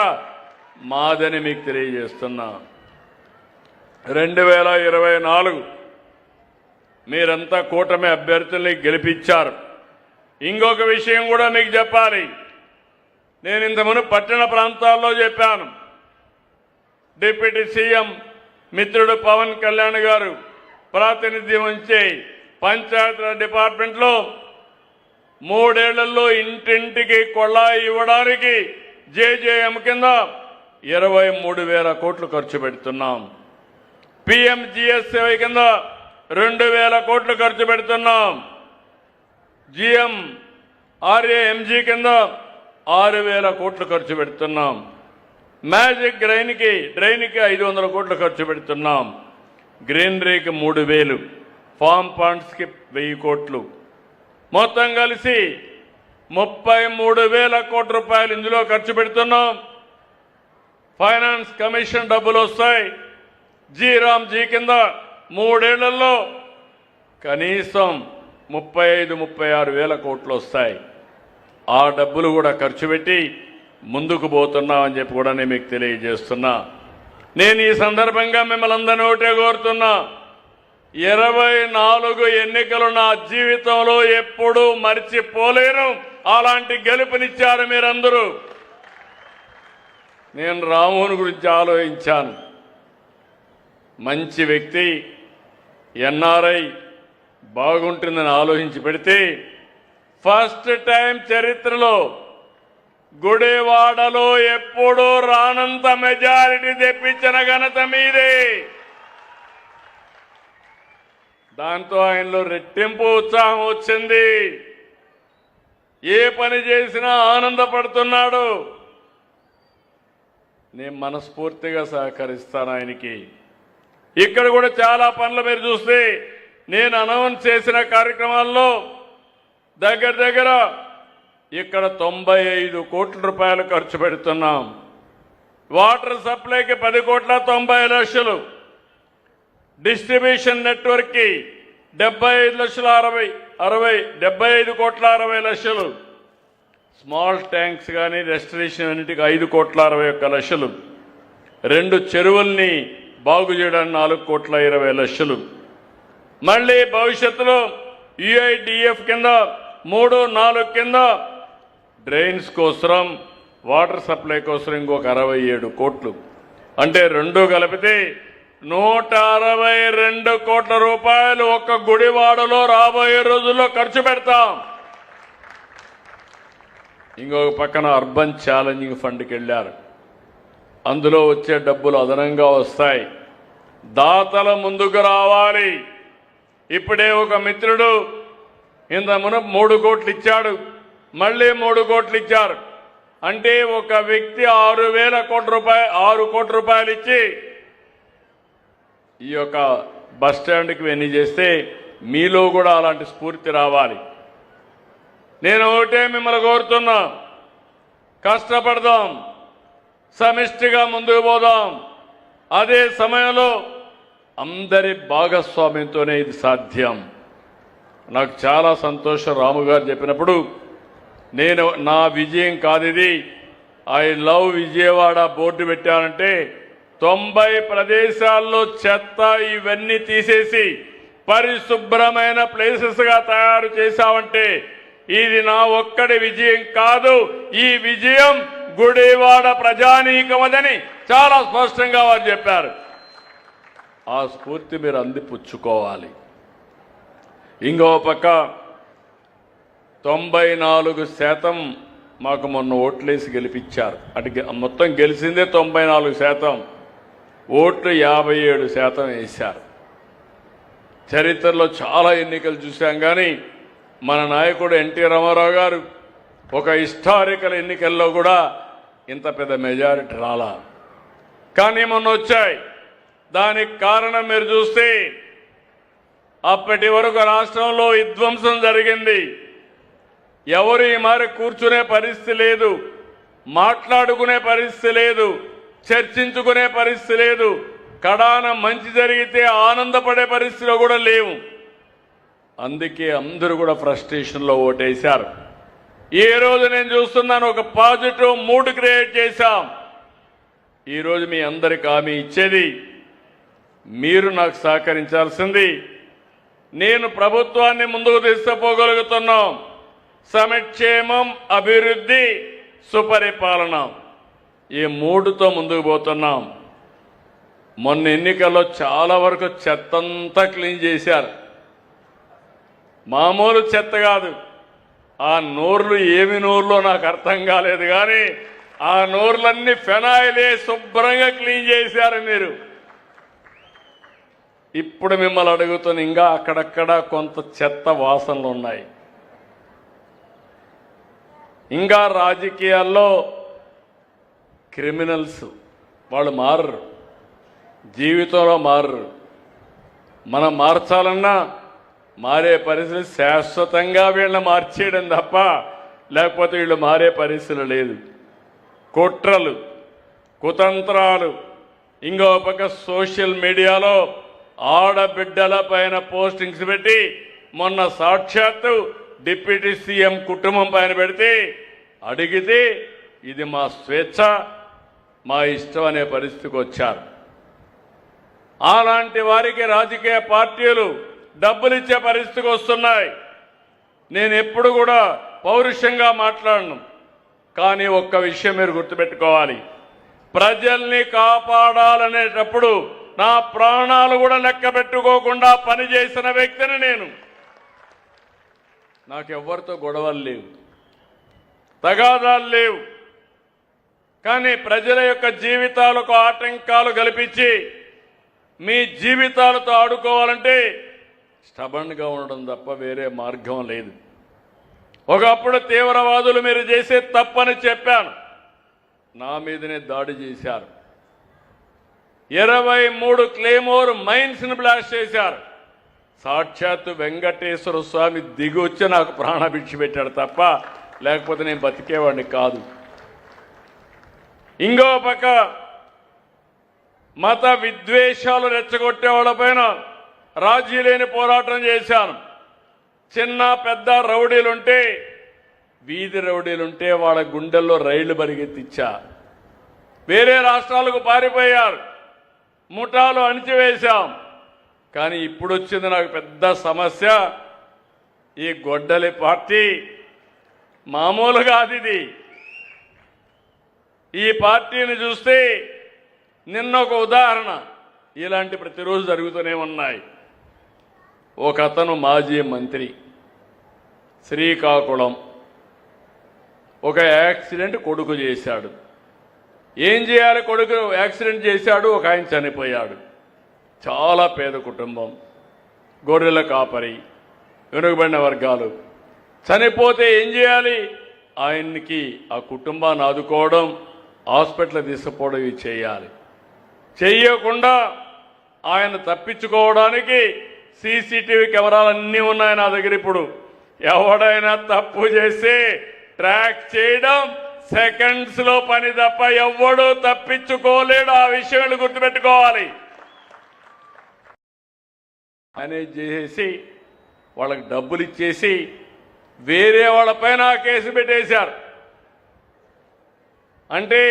మాదని మీకు తెలియజేస్తున్నా. 2024 మీరంతా కూటమి అభ్యర్థుల్ని గెలిపించారు. ఇంకొక విషయం కూడా మీకు చెప్పాలి. నేను ఇంతకుముందు పట్టణ ప్రాంతాల్లో చెప్పాను. డిప్యూటీ సీఎం మిత్రుడు పవన్ కళ్యాణ్ గారు ప్రాతినిధ్యం వహించే పంచాయతీరాజ్ డిపార్ట్మెంట్లో 3 ఏళ్లలో ఇంటింటికి కొళాయి ఇవ్వడానికి JJM కింద 23,000 కోట్లు ఖర్చు పెడుతున్నాం. PMGSY కింద 2,000 కోట్లు ఖర్చు పెడుతున్నాం. GMRAMG కింద 6,000 కోట్లు ఖర్చు పెడుతున్నాం. మ్యాజిక్ డ్రైన్కి 500 కోట్లు ఖర్చు పెడుతున్నాం. గ్రీనరీకి 3,000, ఫామ్ పాండ్స్కి 1,000 కోట్లు, మొత్తం కలిసి 33,000 కోట్ల రూపాయలు ఇందులో ఖర్చు పెడుతున్నాం. ఫైనాన్స్ కమిషన్ డబ్బులు వస్తాయి. G కింద 3 ఏళ్లలో కనీసం 35-36 కోట్లు వస్తాయి. ఆ డబ్బులు కూడా ఖర్చు పెట్టి ముందుకు పోతున్నామని చెప్పి కూడా నేను మీకు తెలియజేస్తున్నా. నేను ఈ సందర్భంగా మిమ్మల్ని అందరినీ ఒకటే కోరుతున్నా, 24 ఎన్నికలు నా జీవితంలో ఎప్పుడూ మర్చిపోలేను. అలాంటి గెలుపునిచ్చారు మీరందరూ. నేను రామోహన్ గురించి ఆలోచించాను. మంచి వ్యక్తి, NRI, బాగుంటుందని ఆలోచించి పెడితే ఫస్ట్ టైం చరిత్రలో గుడివాడలో ఎప్పుడూ రానంత మెజారిటీ తెప్పించిన ఘనత మీదే. దాంతో ఆయనలో రెట్టింపు ఉత్సాహం వచ్చింది. ఏ పని చేసినా ఆనందపడుతున్నాడు. నేను మనస్ఫూర్తిగా సహకరిస్తాను ఆయనకి. ఇక్కడ కూడా చాలా పనులు మీరు చూస్తే నేను అనౌన్స్ చేసిన కార్యక్రమాల్లో దగ్గర ఇక్కడ 95 కోట్ల రూపాయలు ఖర్చు పెడుతున్నాం. వాటర్ సప్లైకి 10,90,00,000, డిస్ట్రిబ్యూషన్ నెట్వర్క్కి 75,60,60,70,60,60,000, స్మాల్ ట్యాంక్స్ కానీ రెస్టరేషన్ అన్నిటికీ 5,61,00,000, 2 చెరువుల్ని బాగు చేయడానికి 4,20,00,000. మళ్ళీ భవిష్యత్తులో UIDF కింద 3-4 కింద డ్రైన్స్ కోసం, వాటర్ సప్లై కోసం ఇంకొక 67 కోట్లు. అంటే 2 కలిపితే 162 కోట్ల రూపాయలు ఒక్క గుడివాడలో రాబోయే రోజుల్లో ఖర్చు పెడతాం. ఇంకొక పక్కన అర్బన్ ఛాలెంజింగ్ ఫండ్కి వెళ్ళారు. అందులో వచ్చే డబ్బులు అదనంగా వస్తాయి. దాతల ముందుకు రావాలి. ఇప్పుడే ఒక మిత్రుడు ఇంత మునుపు 3 కోట్లు ఇచ్చాడు, మళ్ళీ 3 కోట్లు ఇచ్చారు. అంటే ఒక వ్యక్తి 6,000 కోట్ల రూపాయలు 6 కోట్ల రూపాయలు ఇచ్చి ఈ యొక్క బస్ స్టాండ్కి వెన్నీ చేస్తే మీలో కూడా అలాంటి స్ఫూర్తి రావాలి. నేను ఒకటే మిమ్మల్ని కోరుతున్నా, కష్టపడదాం, సమిష్టిగా ముందుకు పోదాం. అదే సమయంలో అందరి భాగస్వామ్యంతోనే ఇది సాధ్యం. నాకు చాలా సంతోషం రాము గారు చెప్పినప్పుడు. నేను నా విజయం కాదు ఇది, ఐ లవ్ విజయవాడ బోర్డు పెట్టానంటే 90 ప్రదేశాల్లో చెత్త ఇవన్నీ తీసేసి పరిశుభ్రమైన ప్లేసెస్గా తయారు చేశామంటే ఇది నా ఒక్కడి విజయం కాదు, ఈ విజయం గుడివాడ ప్రజానీకమదని చాలా స్పష్టంగా వారు చెప్పారు. ఆ స్ఫూర్తి మీరు అందిపుచ్చుకోవాలి. ఇంకో పక్క 94% మాకు మొన్న ఓట్లేసి గెలిపించారు. అంటే మొత్తం గెలిచిందే 94%, ఓట్లు 57% వేశారు. చరిత్రలో చాలా ఎన్నికలు చూశాం, కానీ మన నాయకుడు ఎన్టీ రామారావు గారు ఒక హిస్టారికల్ ఎన్నికల్లో కూడా ఇంత పెద్ద మెజారిటీ రాలా, కానీ మొన్న వచ్చాయి. దానికి కారణం మీరు చూస్తే అప్పటి వరకు రాష్ట్రంలో విధ్వంసం జరిగింది. ఎవరు ఈ మారి కూర్చునే పరిస్థితి లేదు, మాట్లాడుకునే పరిస్థితి లేదు, చర్చించుకునే పరిస్థితి లేదు, కడాన మంచి జరిగితే ఆనందపడే పరిస్థితిలో కూడా లేవు. అందుకే అందరూ కూడా ఫ్రస్ట్రేషన్లో ఓటేశారు. ఈ రోజు నేను చూస్తున్నాను, ఒక పాజిటివ్ మూడ్ క్రియేట్ చేశాం. ఈరోజు మీ అందరికి హామీ ఇచ్చేది, మీరు నాకు సహకరించాల్సింది. నేను ప్రభుత్వాన్ని ముందుకు తీసుకుపోగలుగుతున్నాం. సంక్షేమం, అభివృద్ధి, సుపరిపాలన, ఈ మూడుతో ముందుకు పోతున్నాం. మొన్న ఎన్నికల్లో చాలా వరకు చెత్తంతా క్లీన్ చేశారు. మామూలు చెత్త కాదు, ఆ నోర్లు ఏమి నోర్లో నాకు అర్థం కాలేదు, కానీ ఆ నోర్లన్నీ ఫెనాయిలే శుభ్రంగా క్లీన్ చేశారు మీరు. ఇప్పుడు మిమ్మల్ని అడుగుతున్న, ఇంకా అక్కడక్కడ కొంత చెత్త వాసనలు ఉన్నాయి. ఇంకా రాజకీయాల్లో క్రిమినల్స్ వాళ్ళు మారరు, జీవితంలో మారరు. మనం మార్చాలన్నా మారే పరిస్థితి శాశ్వతంగా వీళ్ళని మార్చేయడం తప్ప లేకపోతే వీళ్ళు మారే పరిస్థితి లేదు. కుట్రలు, కుతంత్రాలు, ఇంకో పక్క సోషల్ మీడియాలో ఆడబిడ్డల పైన పోస్టింగ్స్ పెట్టి మొన్న సాక్షాత్తు డిప్యూటీ సీఎం కుటుంబం పైన పెడితే అడిగితే ఇది మా స్వేచ్ఛ, మా ఇష్టం అనే పరిస్థితికి వచ్చారు. అలాంటి వారికి రాజకీయ పార్టీలు డబ్బులు ఇచ్చే పరిస్థితికి వస్తున్నాయి. నేను ఎప్పుడు కూడా పౌరుషంగా మాట్లాడను, కానీ ఒక్క విషయం మీరు గుర్తుపెట్టుకోవాలి, ప్రజల్ని కాపాడాలనేటప్పుడు నా ప్రాణాలు కూడా లెక్క పెట్టుకోకుండా పనిచేసిన వ్యక్తిని నేను. నాకెవ్వరితో గొడవలు లేవు, తగాదాలు లేవు, కానీ ప్రజల యొక్క జీవితాలకు ఆటంకాలు కల్పించి మీ జీవితాలతో ఆడుకోవాలంటే స్టబన్గా ఉండడం తప్ప వేరే మార్గం లేదు. ఒకప్పుడు తీవ్రవాదులు మీరు చేసే తప్పని చెప్పాను, నా మీదనే దాడి చేశారు. 23 క్లేమోర్ మైన్స్ని బ్లాస్ట్ చేశారు. సాక్షాత్తు వెంకటేశ్వర స్వామి దిగి వచ్చి నాకు ప్రాణభిక్ష పెట్టాడు తప్ప లేకపోతే నేను బతికేవాడిని కాదు. ఇంకో పక్క మత విద్వేషాలు రెచ్చగొట్టే వాళ్ళపైన రాజీ లేని పోరాటం చేశాను. చిన్న పెద్ద రౌడీలుంటే, వీధి రౌడీలుంటే వాళ్ళ గుండెల్లో రైళ్లు పరిగెత్తిచ్చా. వేరే రాష్ట్రాలకు పారిపోయారు, ముఠాలు అణిచివేశాం. కానీ ఇప్పుడు వచ్చింది నాకు పెద్ద సమస్య, ఈ గొడ్డలి పార్టీ మామూలుగా అది. ఈ పార్టీని చూస్తే నిన్న ఒక ఉదాహరణ, ఇలాంటి ప్రతిరోజు జరుగుతూనే ఉన్నాయి. ఒక అతను మాజీ మంత్రి, శ్రీకాకుళం, ఒక యాక్సిడెంట్ కొడుకు చేశాడు. ఏం చేయాలి, కొడుకు యాక్సిడెంట్ చేశాడు, ఒక ఆయన చనిపోయాడు. చాలా పేద కుటుంబం, గొర్రెల కాపరి, వెనుకబడిన వర్గాలు. చనిపోతే ఏం చేయాలి, ఆయన్ని ఆ కుటుంబాన్ని ఆదుకోవడం, హాస్పిటల్ తీసుకుపోవడం ఇవి చేయాలి. చెయ్యకుండా ఆయన తప్పించుకోవడానికి సీసీటీవీ కెమెరాలన్నీ ఉన్నాయి నా దగ్గర. ఇప్పుడు ఎవడైనా తప్పు చేస్తే ట్రాక్ చేయడం సెకండ్స్ లో పని తప్ప ఎవడూ తప్పించుకోలేడు. ఆ విషయాలు గుర్తుపెట్టుకోవాలి. మేనేజ్ చేసేసి వాళ్ళకి డబ్బులు ఇచ్చేసి వేరే వాళ్ళపైన కేసు పెట్టేశారు. అంటే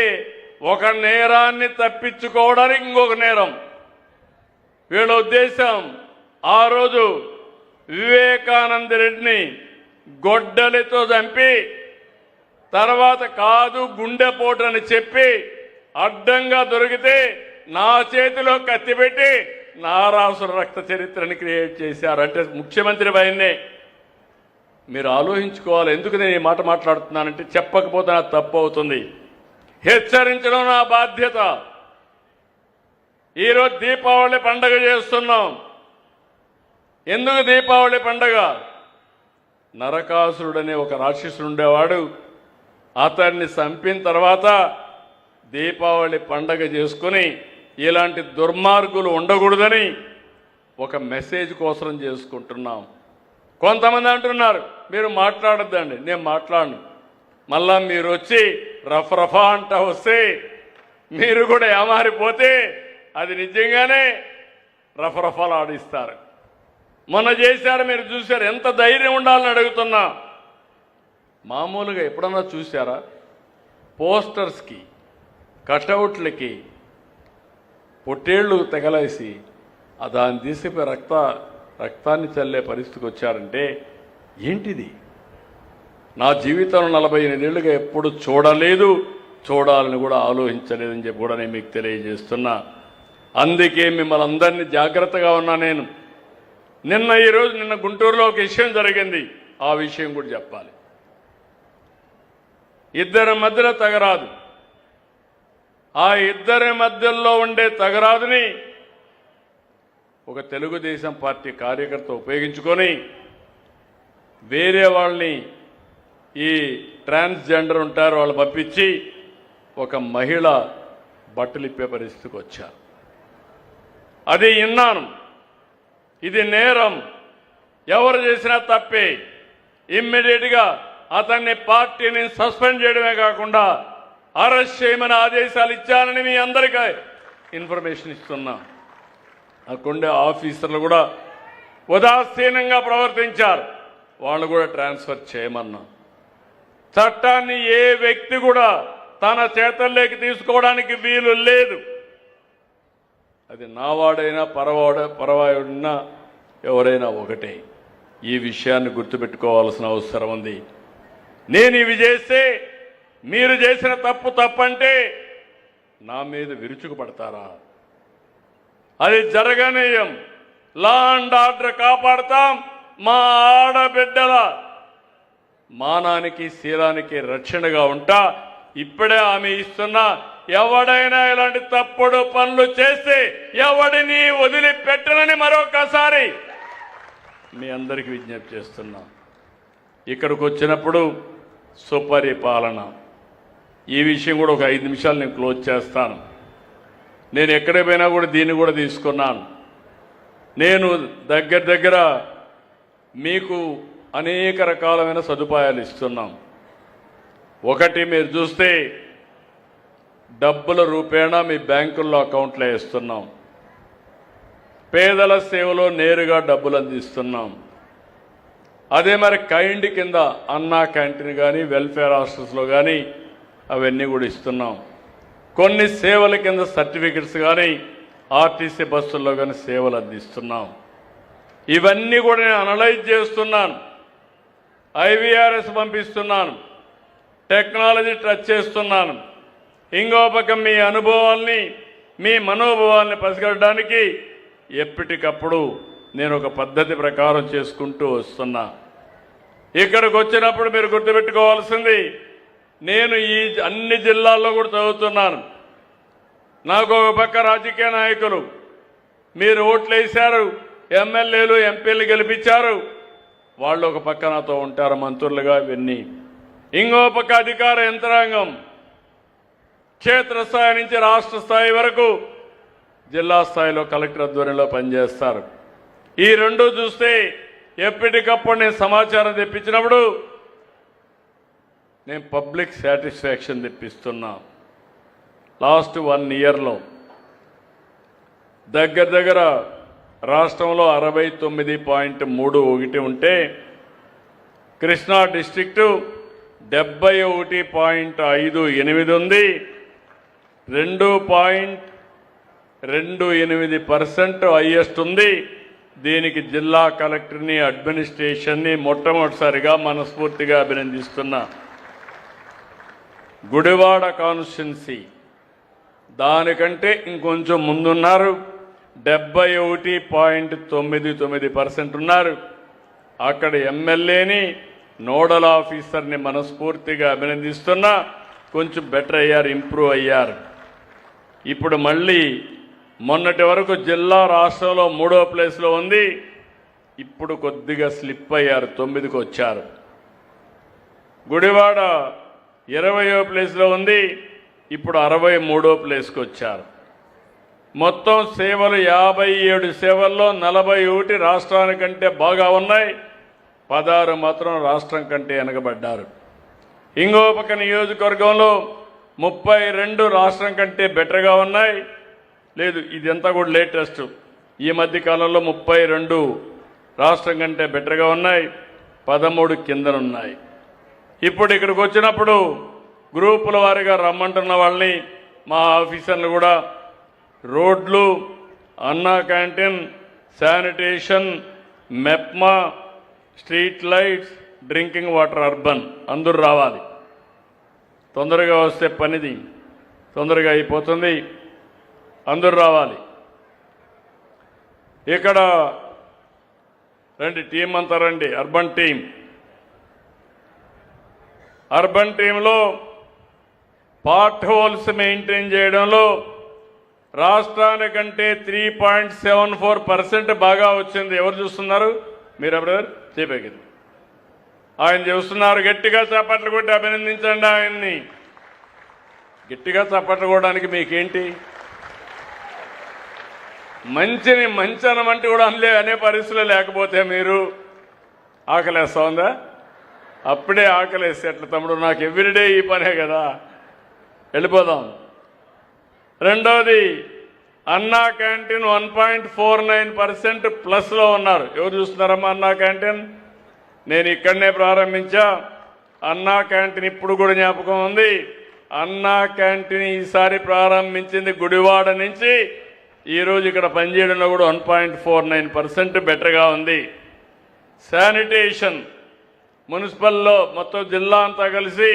ఒక నేరాన్ని తప్పించుకోవడానికి ఇంకొక నేరం. వీళ్ళ ఉద్దేశం ఆ రోజు వివేకానంద రెడ్డిని గొడ్డలితో చంపి తర్వాత కాదు గుండెపోటు అని చెప్పి అడ్డంగా దొరికితే నా చేతిలో కత్తి పెట్టి నారాసుర రక్త చరిత్రని క్రియేట్ చేశారు. అంటే ముఖ్యమంత్రి భయన్నే మీరు ఆలోచించుకోవాలి. ఎందుకు నేను ఈ మాట మాట్లాడుతున్నానంటే చెప్పకపోతే నాకు తప్పు అవుతుంది. హెచ్చరించడం నా బాధ్యత. ఈరోజు దీపావళి పండగ చేస్తున్నాం. ఎందుకు దీపావళి పండగ? నరకాసురుడనే ఒక రాక్షసుడు ఉండేవాడు. అతన్ని చంపిన తర్వాత దీపావళి పండగ చేసుకుని ఇలాంటి దుర్మార్గులు ఉండకూడదని ఒక మెసేజ్ కోసం చేసుకుంటున్నాం. కొంతమంది అంటున్నారు మీరు మాట్లాడొద్దండి. నేను మాట్లాడను. మళ్ళా మీరు వచ్చి రఫరఫా అంటా వస్తే మీరు కూడా ఏమారిపోతే అది నిజంగానే రఫరఫాలు ఆడిస్తారు. మొన్న చేశారు, మీరు చూశారు. ఎంత ధైర్యం ఉండాలని అడుగుతున్నా. మామూలుగా ఎప్పుడన్నా చూసారా? పోస్టర్స్కి కటౌట్లకి పొట్టేళ్లు తెగలేసి దాన్ని తీసిపోయి రక్తాన్ని చల్లే పరిస్థితికి వచ్చారంటే ఏంటిది? నా జీవితంలో 48 ఏళ్ళుగా ఎప్పుడు చూడలేదు, చూడాలని కూడా ఆలోచించలేదని చెప్పి కూడా నేను మీకు తెలియజేస్తున్నా. అందుకే మిమ్మల్ని అందరినీ జాగ్రత్తగా ఉన్నా నేను. నిన్న గుంటూరులో ఒక విషయం జరిగింది. ఆ విషయం కూడా చెప్పాలి. ఇద్దరి మధ్యలో తగరాదు. ఆ ఇద్దరి మధ్యలో ఉండే తగరాదుని ఒక తెలుగుదేశం పార్టీ కార్యకర్త ఉపయోగించుకొని వేరే వాళ్ళని, ఈ ట్రాన్స్జెండర్ ఉంటారు వాళ్ళు పంపించి ఒక మహిళ బట్టలు ఇప్పే పరిస్థితికి వచ్చారు. అది విన్నాను. ఇది నేరం. ఎవరు చేసినా తప్పే. ఇమ్మీడియట్గా అతన్ని పార్టీని సస్పెండ్ చేయడమే కాకుండా అరెస్ట్ చేయమని ఆదేశాలు ఇచ్చానని మీ అందరికీ ఇన్ఫర్మేషన్ ఇస్తున్నా. అక్కడుండే ఆఫీసర్లు కూడా ఉదాసీనంగా ప్రవర్తించారు. వాళ్ళు కూడా ట్రాన్స్ఫర్ చేయమన్నా. చట్టాన్ని ఏ వ్యక్తి కూడా తన చేతల్లోకి తీసుకోవడానికి వీలు లేదు. అది నావాడైనా పరవాయుడినా ఎవరైనా ఒకటే. ఈ విషయాన్ని గుర్తుపెట్టుకోవాల్సిన అవసరం ఉంది. నేను ఇవి చేస్తే మీరు చేసిన తప్పంటే నా మీద విరుచుకుపడతారా? అది జరగనీయం. Law and order కాపాడుతాం. మా ఆడబిడ్డల మానానికి శీలానికి రక్షణగా ఉంటా. ఇప్పుడే ఆమె ఇస్తున్నా. ఎవడైనా ఇలాంటి తప్పుడు పనులు చేస్తే ఎవడిని వదిలిపెట్టనని మరొకసారి మీ అందరికీ విజ్ఞప్తి చేస్తున్నా. ఇక్కడికి వచ్చినప్పుడు సుపరిపాలన, ఈ విషయం కూడా ఒక 5 నిమిషాలు నేను క్లోజ్ చేస్తాను. నేను ఎక్కడికి పోయినా కూడా దీన్ని కూడా తీసుకున్నాను. నేను దగ్గర మీకు అనేక రకాలైన సదుపాయాలు ఇస్తున్నాం. ఒకటి, మీరు చూస్తే డబ్బుల రూపేణా మీ బ్యాంకుల్లో అకౌంట్లో వేస్తున్నాం. పేదల సేవలో నేరుగా డబ్బులు అందిస్తున్నాం. అదే మరి కైండ్ కింద అన్నా క్యాంటీన్ కానీ వెల్ఫేర్ హాస్టల్స్లో కానీ అవన్నీ కూడా ఇస్తున్నాం. కొన్ని సేవల కింద సర్టిఫికెట్స్ కానీ ఆర్టీసీ బస్సుల్లో కానీ సేవలు అందిస్తున్నాం. ఇవన్నీ కూడా నేను అనలైజ్ చేస్తున్నాను. IVRS పంపిస్తున్నాను. టెక్నాలజీ టచ్ చేస్తున్నాను. ఇంకో పక్క మీ అనుభవాల్ని, మీ మనోభావాల్ని పసిగట్టడానికి ఎప్పటికప్పుడు నేను ఒక పద్ధతి ప్రకారం చేసుకుంటూ వస్తున్నా. ఇక్కడికి వచ్చినప్పుడు మీరు గుర్తుపెట్టుకోవాల్సింది, నేను ఈ అన్ని జిల్లాల్లో కూడా చదువుతున్నాను. నాకు ఒక పక్క రాజకీయ నాయకులు, మీరు ఓట్లు వేశారు, ఎమ్మెల్యేలు ఎంపీలు గెలిపించారు, వాళ్ళు ఒక పక్క నాతో ఉంటారు మంత్రులుగా. ఇవన్నీ ఇంకో పక్క అధికార యంత్రాంగం క్షేత్రస్థాయి నుంచి రాష్ట్ర స్థాయి వరకు జిల్లా స్థాయిలో కలెక్టర్ ఆధ్వర్యంలో పనిచేస్తారు. ఈ రెండు చూస్తే ఎప్పటికప్పుడు నేను సమాచారం తెప్పించినప్పుడు నేను పబ్లిక్ సాటిస్ఫాక్షన్ తెప్పిస్తున్నా. లాస్ట్ 1 ఇయర్లో దగ్గర రాష్ట్రంలో 69.31 ఉంటే కృష్ణా డిస్ట్రిక్టు 71.58 ఉంది. 2.28% హైయెస్ట్ ఉంది. దీనికి జిల్లా కలెక్టర్ని, అడ్మినిస్ట్రేషన్ని మొట్టమొదటిసారిగా మనస్ఫూర్తిగా అభినందిస్తున్నా. గుడివాడ కాన్స్టిట్యున్సీ దానికంటే ఇంకొంచెం ముందున్నారు. 71.99% ఉన్నారు. అక్కడ ఎమ్మెల్యేని, నోడల్ ఆఫీసర్ని మనస్ఫూర్తిగా అభినందిస్తున్నా. కొంచెం బెటర్ అయ్యారు, ఇంప్రూవ్ అయ్యారు. ఇప్పుడు మళ్ళీ మొన్నటి వరకు జిల్లా రాష్ట్రంలో 3వ ప్లేస్లో ఉంది. ఇప్పుడు కొద్దిగా స్లిప్ అయ్యారు, 9కి వచ్చారు. గుడివాడ 20వ ప్లేస్లో ఉంది. ఇప్పుడు 63వ ప్లేస్కి వచ్చారు. మొత్తం సేవలు 57 సేవల్లో 41 రాష్ట్రానికంటే బాగా ఉన్నాయి. 16 మాత్రం రాష్ట్రం కంటే వెనకబడ్డారు. ఇంకో పక్క నియోజకవర్గంలో 32 రాష్ట్రం కంటే బెటర్గా ఉన్నాయి. లేదు, ఇదంతా కూడా లేటెస్ట్. ఈ మధ్య కాలంలో 32 రాష్ట్రం కంటే బెటర్గా ఉన్నాయి. 13 కిందనున్నాయి. ఇప్పుడు ఇక్కడికి వచ్చినప్పుడు గ్రూపుల వారీగా రమ్మంటున్న వాళ్ళని, మా ఆఫీసర్లు కూడా రోడ్లు, అన్నా canteen, sanitation, MEPMA, street lights, drinking water, urban అందరూ రావాలి. తొందరగా వస్తే పనిది తొందరగా అయిపోతుంది. అందరూ రావాలి. ఇక్కడ రండి, టీం అంతా రండి. అర్బన్ టీంలో పార్ట్ హోల్స్ మెయింటైన్ చేయడంలో రాష్ట్రానికంటే 3.74% బాగా వచ్చింది. ఎవరు చూస్తున్నారు? మీరు బ్రదర్ చెప్పేది ఆయన చూస్తున్నారు. గట్టిగా చప్పట్లు కొట్టి అభినందించండి ఆయన్ని. గట్టిగా చప్పట్లు కొట్టడానికి మీకేంటి? మంచిని మంచి అనమంటే కూడా అనే పరిస్థితులు లేకపోతే మీరు ఆకలేస్తా ఉందా? అప్పుడే ఆకలేస్తే ఎట్లా తమ్ముడు? నాకు ఎవ్రీడే ఈ పనే కదా. వెళ్ళిపోదాం. రెండోది, అన్నా క్యాంటీన్ 1.49% ప్లస్లో ఉన్నారు. ఎవరు చూస్తున్నారమ్మా అన్నా క్యాంటీన్? నేను ఇక్కడనే ప్రారంభించా. అన్నా క్యాంటీన్ ఇప్పుడు కూడా జ్ఞాపకం ఉంది. అన్నా క్యాంటీన్ ఈసారి ప్రారంభించింది గుడివాడ నుంచి. ఈరోజు ఇక్కడ పనిచేయడంలో కూడా 1.49% బెటర్గా ఉంది. శానిటేషన్ మున్సిపల్లో మొత్తం జిల్లా అంతా కలిసి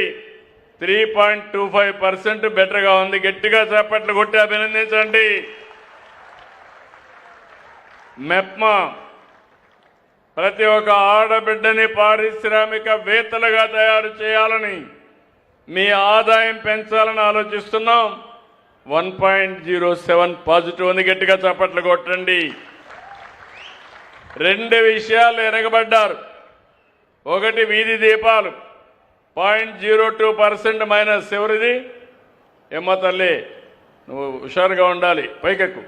3.25% బెటర్గా ఉంది. గట్టిగా చేపట్లు కొట్టి అభినందించండి. మెప్మా ప్రతి ఒక్క ఆడబిడ్డని పారిశ్రామికవేత్తలుగా తయారు చేయాలని, మీ ఆదాయం పెంచాలని ఆలోచిస్తున్నాం. 1.07 పాజిటివ్ ఉంది. గట్టిగా చప్పట్లు కొట్టండి. 2 విషయాలు వెనకబడ్డారు. ఒకటి, వీధి దీపాలు 0.02% మైనస్. ఎవరిది? ఏమ్మ తల్లి, నువ్వు హుషారుగా ఉండాలి. పైకెక్కు,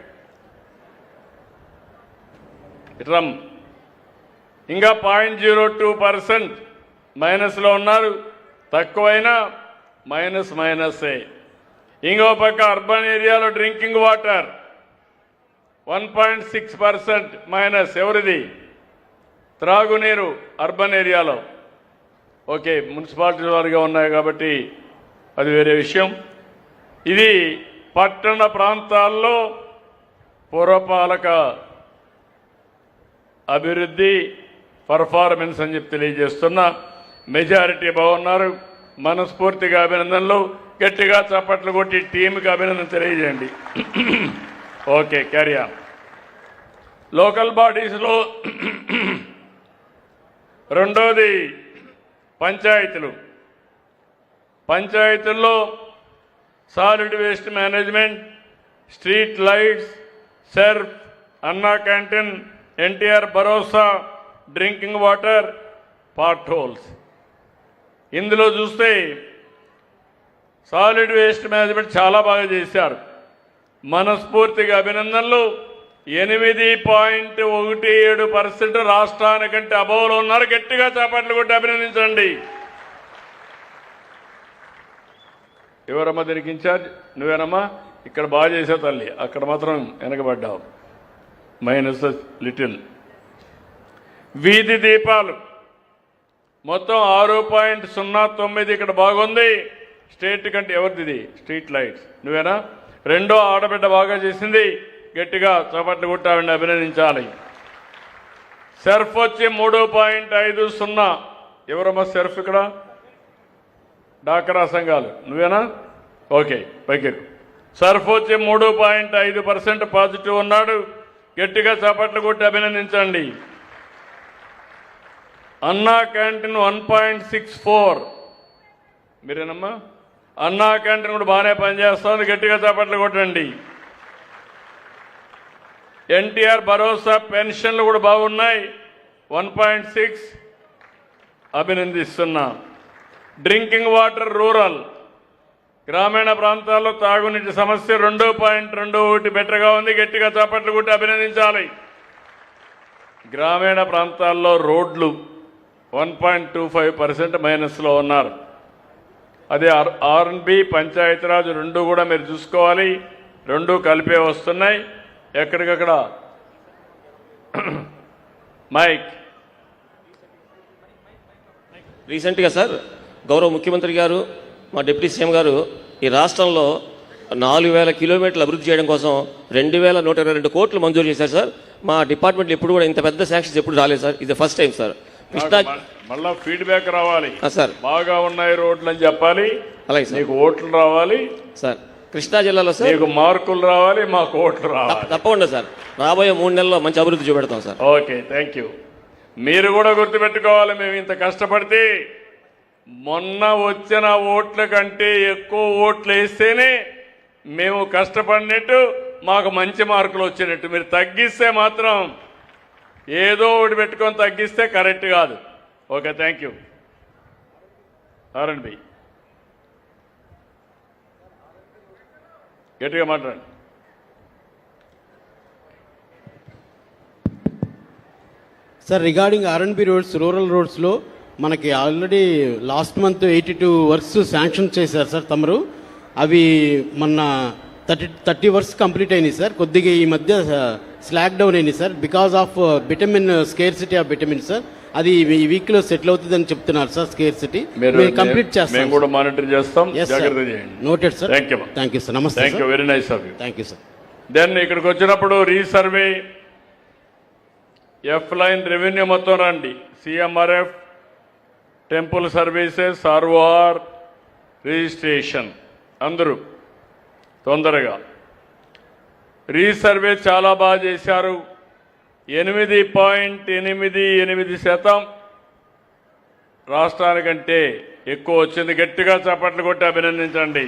ఇట్రమ్. ఇంకా 0.02% మైనస్లో ఉన్నారు. తక్కువైనా మైనసే. ఇంకో పక్క అర్బన్ ఏరియాలో డ్రింకింగ్ వాటర్ 1.6% మైనస్. ఎవరిది? త్రాగునీరు అర్బన్ ఏరియాలో. ఓకే, మున్సిపాలిటీ వారిగా ఉన్నాయి కాబట్టి అది వేరే విషయం. ఇది పట్టణ ప్రాంతాల్లో పురపాలక అభివృద్ధి పర్ఫార్మెన్స్ అని చెప్పి తెలియజేస్తున్నా. మెజారిటీ బాగున్నారు. మనస్ఫూర్తిగా అభినందనలు. గట్టిగా చప్పట్లు కొట్టి టీంకి అభినందన తెలియజేయండి. Okay, carry on. లోకల్ బాడీస్లో రెండోది పంచాయతీల్లో solid waste management, street lights, Surf, అన్నా క్యాంటీన్, ఎన్టీఆర్ భరోసా, డ్రింకింగ్ వాటర్, పార్ట్ హోల్స్. ఇందులో చూస్తే సాలిడ్ వేస్ట్ మేనేజ్మెంట్ చాలా బాగా చేశారు. మనస్ఫూర్తిగా అభినందనలు. 8.17% రాష్ట్రానికంటే అబోవ్లో ఉన్నారు. గట్టిగా చప్పట్లు కొట్టి అభినందించండి. ఎవరమ్మా దీనికి ఇన్ఛార్జ్? నువ్వేనమ్మా. ఇక్కడ బాగా చేసావు తల్లి, అక్కడ మాత్రం వెనకబడ్డావు. Minus little. వీధి దీపాలు మొత్తం 6.09 ఇక్కడ బాగుంది. స్టేట్ కంటే ఎవరిది ఇది? స్ట్రీట్ లైట్స్ నువ్వేనా? రెండో ఆడబిడ్డ బాగా చేసింది, గట్టిగా చప్పట్లు కొట్టాలని అభినందించాలి. సెర్ఫ్ వచ్చి 3.50. ఎవరమ్మా సెర్ఫ్ ఇక్కడ? డాక్రా సంఘాలు నువ్వేనా? ఓకే, పైకి. సర్ఫ్ వచ్చి 3.5% పాజిటివ్ ఉన్నాడు, గట్టిగా చప్పట్లు కొట్టి అభినందించండి. అన్నా క్యాంటీన్ 1.64. మీరేనమ్మా? అన్నా క్యాంటీన్ కూడా బాగానే పనిచేస్తుంది, గట్టిగా చప్పట్లు కొట్టండి. ఎన్టీఆర్ భరోసా పెన్షన్లు కూడా బాగున్నాయి, 1.6. అభినందిస్తున్నా. డ్రింకింగ్ వాటర్ రూరల్ గ్రామీణ ప్రాంతాల్లో తాగునీటి సమస్య 2.21 బెటర్గా ఉంది, గట్టిగా చప్పట్లు కొట్టి అభినందించాలి. గ్రామీణ ప్రాంతాల్లో రోడ్లు 1.25% మైనస్లో ఉన్నారు. అదే ఆర్ఎన్బి పంచాయతీరాజ్ రెండు కూడా మీరు చూసుకోవాలి, రెండు కలిపే వస్తున్నాయి. ఎక్కడికక్కడ మైక్. రీసెంట్గా సార్ గౌరవ ముఖ్యమంత్రి గారు, మా డిప్యూటీ సీఎం గారు ఈ రాష్ట్రంలో 4,000 కిలోమీటర్లు అభివృద్ధి చేయడం కోసం 2,122 కోట్లు మంజూరు చేశారు సార్. మా డిపార్ట్మెంట్లో ఎప్పుడు కూడా ఇంత పెద్ద శాంక్షన్స్ ఎప్పుడు రాలేదు సార్. ఇది ఫస్ట్ టైం సార్. మళ్ళా ఫీడ్బ్యాక్ రావాలి సార్. బాగా ఉన్నాయి రోడ్లు అని చెప్పాలి. అలాగే సార్. నీకు ఓట్లు రావాలి సార్. కృష్ణా జిల్లాలో సార్ నీకు మార్కులు రావాలి, మాకు ఓట్లు రావాలి. తప్పకుండా సార్. రాబోయే 3 నెలల్లో మంచి అభివృద్ధి చూపెడతాం సార్. Okay, thank you. మీరు కూడా గుర్తుపెట్టుకోవాలి, మేము ఇంత కష్టపడితే మొన్న వచ్చిన ఓట్ల కంటే ఎక్కువ ఓట్లు వేస్తేనే మేము కష్టపడినట్టు, మాకు మంచి మార్కులు వచ్చినట్టు. మీరు తగ్గిస్తే మాత్రం ఏదో ఒకటి పెట్టుకొని తగ్గిస్తే కరెక్ట్ కాదు. Okay, thank you. ఆర్ఎన్బి గట్టిగా మాట్లాడండి. Sir, regarding RNB roads, rural రోడ్స్లో మనకి already last month 82 works sanction చేశారు సార్ తమరు. అవి మొన్న 30 వర్క్స్ కంప్లీట్ అయినాయి సార్. కొద్దిగా ఈ మధ్య స్లాక్ డౌన్ అయినాయి sir, because of vitamin scarcity of vitamin sir. అది ఈ వీక్ లో సెటిల్ అవుతుందని చెప్తున్నారు సార్. స్కేర్సిటీ కంప్లీట్ చేస్తాం, కూడా మానిటర్ చేస్తాం. జాగ్రత్త చేయండి. Noted sir. Thank you sir. నమస్తే. Thank you, very nice of you. Thank you sir. Then ఇక్కడికి వచ్చినప్పుడు రీసర్వే, ఎఫ్ లైన్ రెవెన్యూ మొత్తం రండి. CMRF, temple services, ROR, registration అందరూ తొందరగా. రీసర్వే చాలా బాగా చేశారు. 8.88% రాష్ట్రానికంటే ఎక్కువ వచ్చింది. గట్టిగా చప్పట్లు కొట్టి అభినందించండి.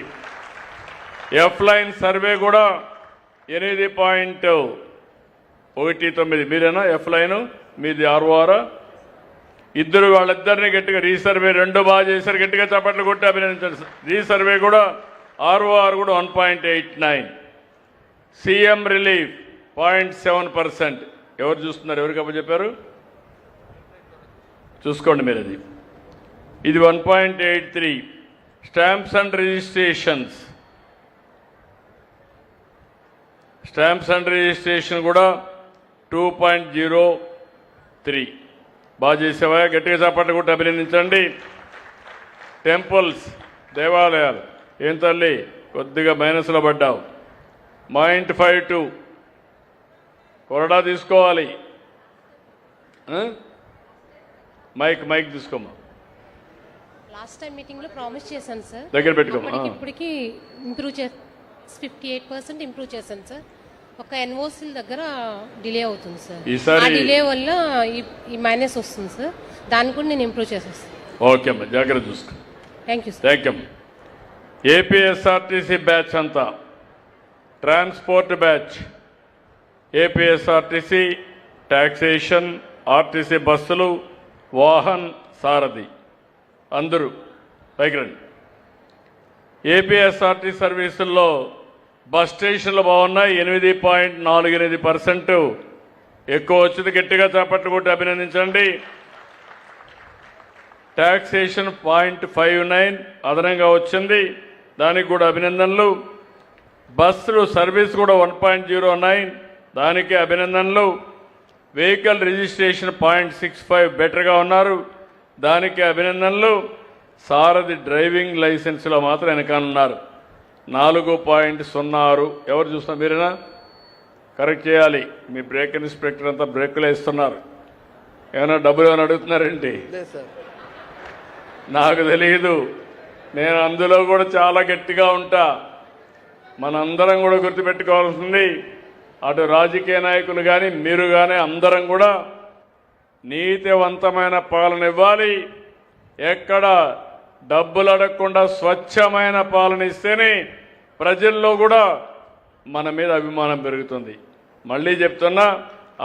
ఎఫ్ లైన్ సర్వే కూడా 8.19. మీరేనా ఎఫ్ లైన్? మీది ఆర్ఓఆర్? ఇద్దరు, వాళ్ళిద్దరిని గట్టిగా. రీసర్వే రెండు బాగా చేశారు, గట్టిగా చప్పట్లు కొట్టి అభినందించండి. రీసర్వే కూడా, ఆర్ఓఆర్ కూడా 1.89. CM relief 0.7%. ఎవరు చూస్తున్నారు? ఎవరికి అప్పచెప్పారు? చూసుకోండి మీరు. ఇది 1.83. స్టాంప్స్ అండ్ రిజిస్ట్రేషన్స్, కూడా 2.03. బాగా చేసేవా? గట్టిగా చప్పట్లు కొట్టి అభినందించండి. టెంపుల్స్, దేవాలయాలు, ఏం తల్లి కొద్దిగా మైనస్లో పడ్డావు. 0.52. కొరడా తీసుకోవాలి. మైక్ తీసుకోమా. లాస్ట్ టైం మీటింగ్ లో ప్రామిస్ చేశాను సార్, దగ్గర పెట్టుకోమా. ఇప్పటికి ఇంప్రూవ్ 58% ఇంప్రూవ్ చేశాను సార్. ఒక ఎన్ఓసీల దగ్గర డిలే అవుతుంది సార్. ఆ డిలే వల్ల ఈ మైనస్ వస్తుంది సార్. దాన్ని కూడా నేను ఇంప్రూవ్ చేసేస్తాను. ఓకే అమ్మా, జాగ్రత్త చూసుకో. Thank you sir. Thank you. APSRTC batch అంతా, transport batch, APSRTC, taxation, RTC బస్సులు, వాహన్, సారథి అందరూ పైకి రండి. ఏపీఎస్ఆర్టీ సర్వీసుల్లో బస్ స్టేషన్లు బాగున్నాయి. 8.48% ఎక్కువ వచ్చింది. గట్టిగా చప్పట్లు కొట్టి అభినందించండి. టాక్సేషన్ 0.59 అదనంగా వచ్చింది, దానికి కూడా అభినందనలు. బస్సులు సర్వీస్ కూడా 1.09, దానికి అభినందనలు. వెహికల్ రిజిస్ట్రేషన్ 0.65 బెటర్గా ఉన్నారు, దానికి అభినందనలు. సారథి డ్రైవింగ్ లైసెన్స్లో మాత్రం వెనకాలన్నారు 4.06. ఎవరు చూస్తున్నారు? మీరేనా? కరెక్ట్ చేయాలి. మీ బ్రేక్ ఇన్స్పెక్టర్ అంతా బ్రేకులు వేస్తున్నారు. ఏమైనా డబ్బులు ఏమైనా అడుగుతున్నారేంటి? నాకు తెలియదు. నేను అందులో కూడా చాలా గట్టిగా ఉంటా. మనందరం కూడా గుర్తుపెట్టుకోవాల్సింది, అటు రాజకీయ నాయకులు కానీ మీరు కానీ అందరం కూడా నీతివంతమైన పాలన ఇవ్వాలి. ఎక్కడ డబ్బులు అడగకుండా స్వచ్ఛమైన పాలన ఇస్తేనే ప్రజల్లో కూడా మన మీద అభిమానం పెరుగుతుంది. మళ్ళీ చెప్తున్నా,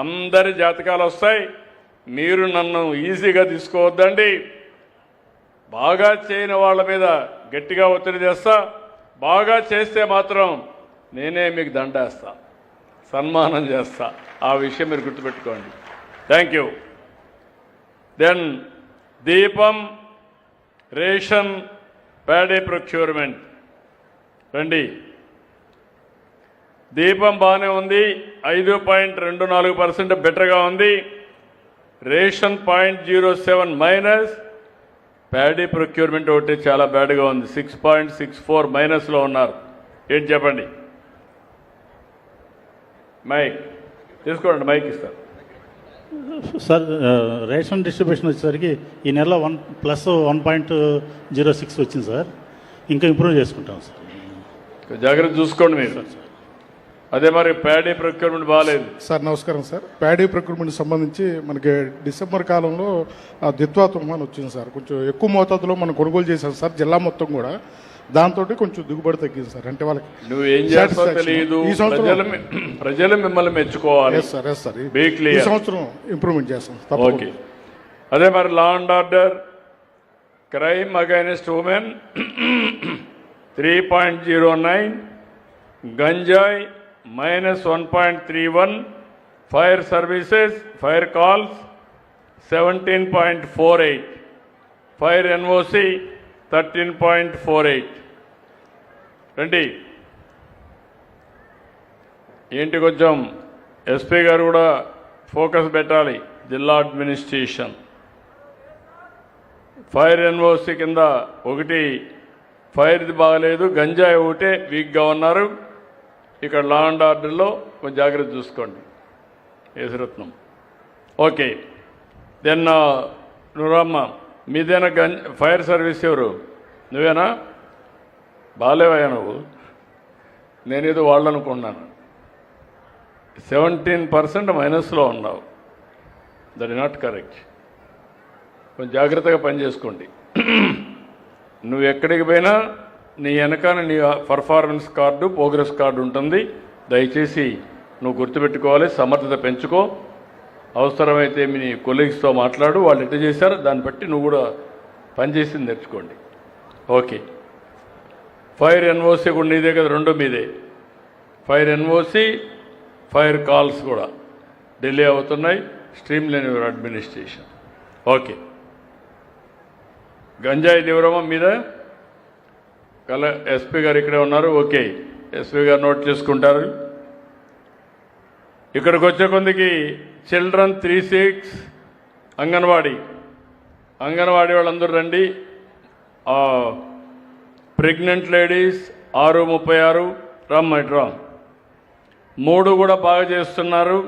అందరి జాతకాలు వస్తాయి. మీరు నన్ను ఈజీగా తీసుకోవద్దండి. బాగా చేయని వాళ్ళ మీద గట్టిగా ఒత్తిడి చేస్తా. బాగా చేస్తే మాత్రం నేనే మీకు దండేస్తా, సన్మానం చేస్తా. ఆ విషయం మీరు గుర్తుపెట్టుకోండి. Thank you. దెన్ దీపం, రేషన్, ప్యాడీ ప్రొక్యూర్మెంట్ రండి. దీపం బాగానే ఉంది, 5.24% బెటర్గా ఉంది. Ration 0.07 minus. ప్యాడీ ప్రొక్యూర్మెంట్ ఒకటి చాలా బ్యాడ్గా ఉంది, 6.64 మైనస్లో ఉన్నారు. ఏంటి చెప్పండి? మైక్ తీసుకోండి, మైక్ ఇస్తారు. సార్, రేషన్ డిస్ట్రిబ్యూషన్ వచ్చేసరికి ఈ నెల +1.06 వచ్చింది సార్. ఇంకా ఇంప్రూవ్ చేసుకుంటాం సార్. జాగ్రత్త చూసుకోండి మీరు. అదే మరి ప్యాడీ ప్రొక్యూర్మెంట్ బాగాలేదు. సార్ నమస్కారం సార్. ప్యాడీ ప్రొక్యూర్మెంట్ సంబంధించి మనకి డిసెంబర్ కాలంలో దిత్వా తుఫాన్ వచ్చింది సార్. కొంచెం ఎక్కువ మోతాదులో మనం కొనుగోలు చేశాం సార్, జిల్లా మొత్తం కూడా. దాంతో కొంచెం దిగుబడి తగ్గింది సార్. అంటే వాళ్ళకి నువ్వేం చేస్తావో తెలియదు. ఈ సంవత్సరం ప్రజలు మిమ్మల్ని మెచ్చుకోవాలి. సార్ సార్ ఈ సంవత్సరం ఇంప్రూవ్మెంట్ చేస్తాం. ఓకే. అదే మరి law and order, crime against women 3.09, గంజాయి -1.31, fire services, fire calls 17.48, fire NOC 13.48. రండి. ఏంటి కొంచెం ఎస్పీ గారు కూడా ఫోకస్ పెట్టాలి. జిల్లా అడ్మినిస్ట్రేషన్ ఫైర్ ఎన్ఓసి కింద ఒకటి ఫైర్ది బాగలేదు, గంజాయి ఒకటే వీక్గా ఉన్నారు. ఇక్కడ లా అండ్ ఆర్డర్లో కొంచెం జాగ్రత్త చూసుకోండి. యేసరత్నం ఓకే. దెన్ నువ్వమ్మ, మీదేనా ఫైర్ సర్వీస్ ఎవరు? నువ్వేనా? బాగాలేవయ్యా నువ్వు. నేనేదో వాళ్ళు అనుకున్నాను. 17% మైనస్లో ఉన్నావు. That is not correct. కొంచెం జాగ్రత్తగా పనిచేసుకోండి. నువ్వు ఎక్కడికి పోయినా నీ వెనకాల నీ పర్ఫార్మెన్స్ కార్డు, ప్రోగ్రెస్ కార్డు ఉంటుంది. దయచేసి నువ్వు గుర్తుపెట్టుకోవాలి. సమర్థత పెంచుకో. అవసరమైతే మీ కొలీగ్స్తో మాట్లాడు, వాళ్ళు ఎట్లా చేశారో దాన్ని బట్టి నువ్వు కూడా పనిచేసింది నేర్చుకోండి. ఓకే. ఫైర్ ఎన్ఓసి కూడా నీదే కదా, రెండు మీదే. ఫైర్ ఎన్ఓసి, ఫైర్ కాల్స్ కూడా డిలే అవుతున్నాయి. Stream line your administration. Okay. గంజాయి తీవ్రమా మీద ఎస్పీ గారు ఇక్కడే ఉన్నారు. ఓకే, ఎస్పీ గారు నోట్ చేసుకుంటారు. ఇక్కడికి వచ్చే కొందికి చిల్డ్రన్ 36 అంగన్వాడీ వాళ్ళందరూ రండి. ప్రెగ్నెంట్ లేడీస్ 636 రమ్మ 3 కూడా బాగా చేస్తున్నారు.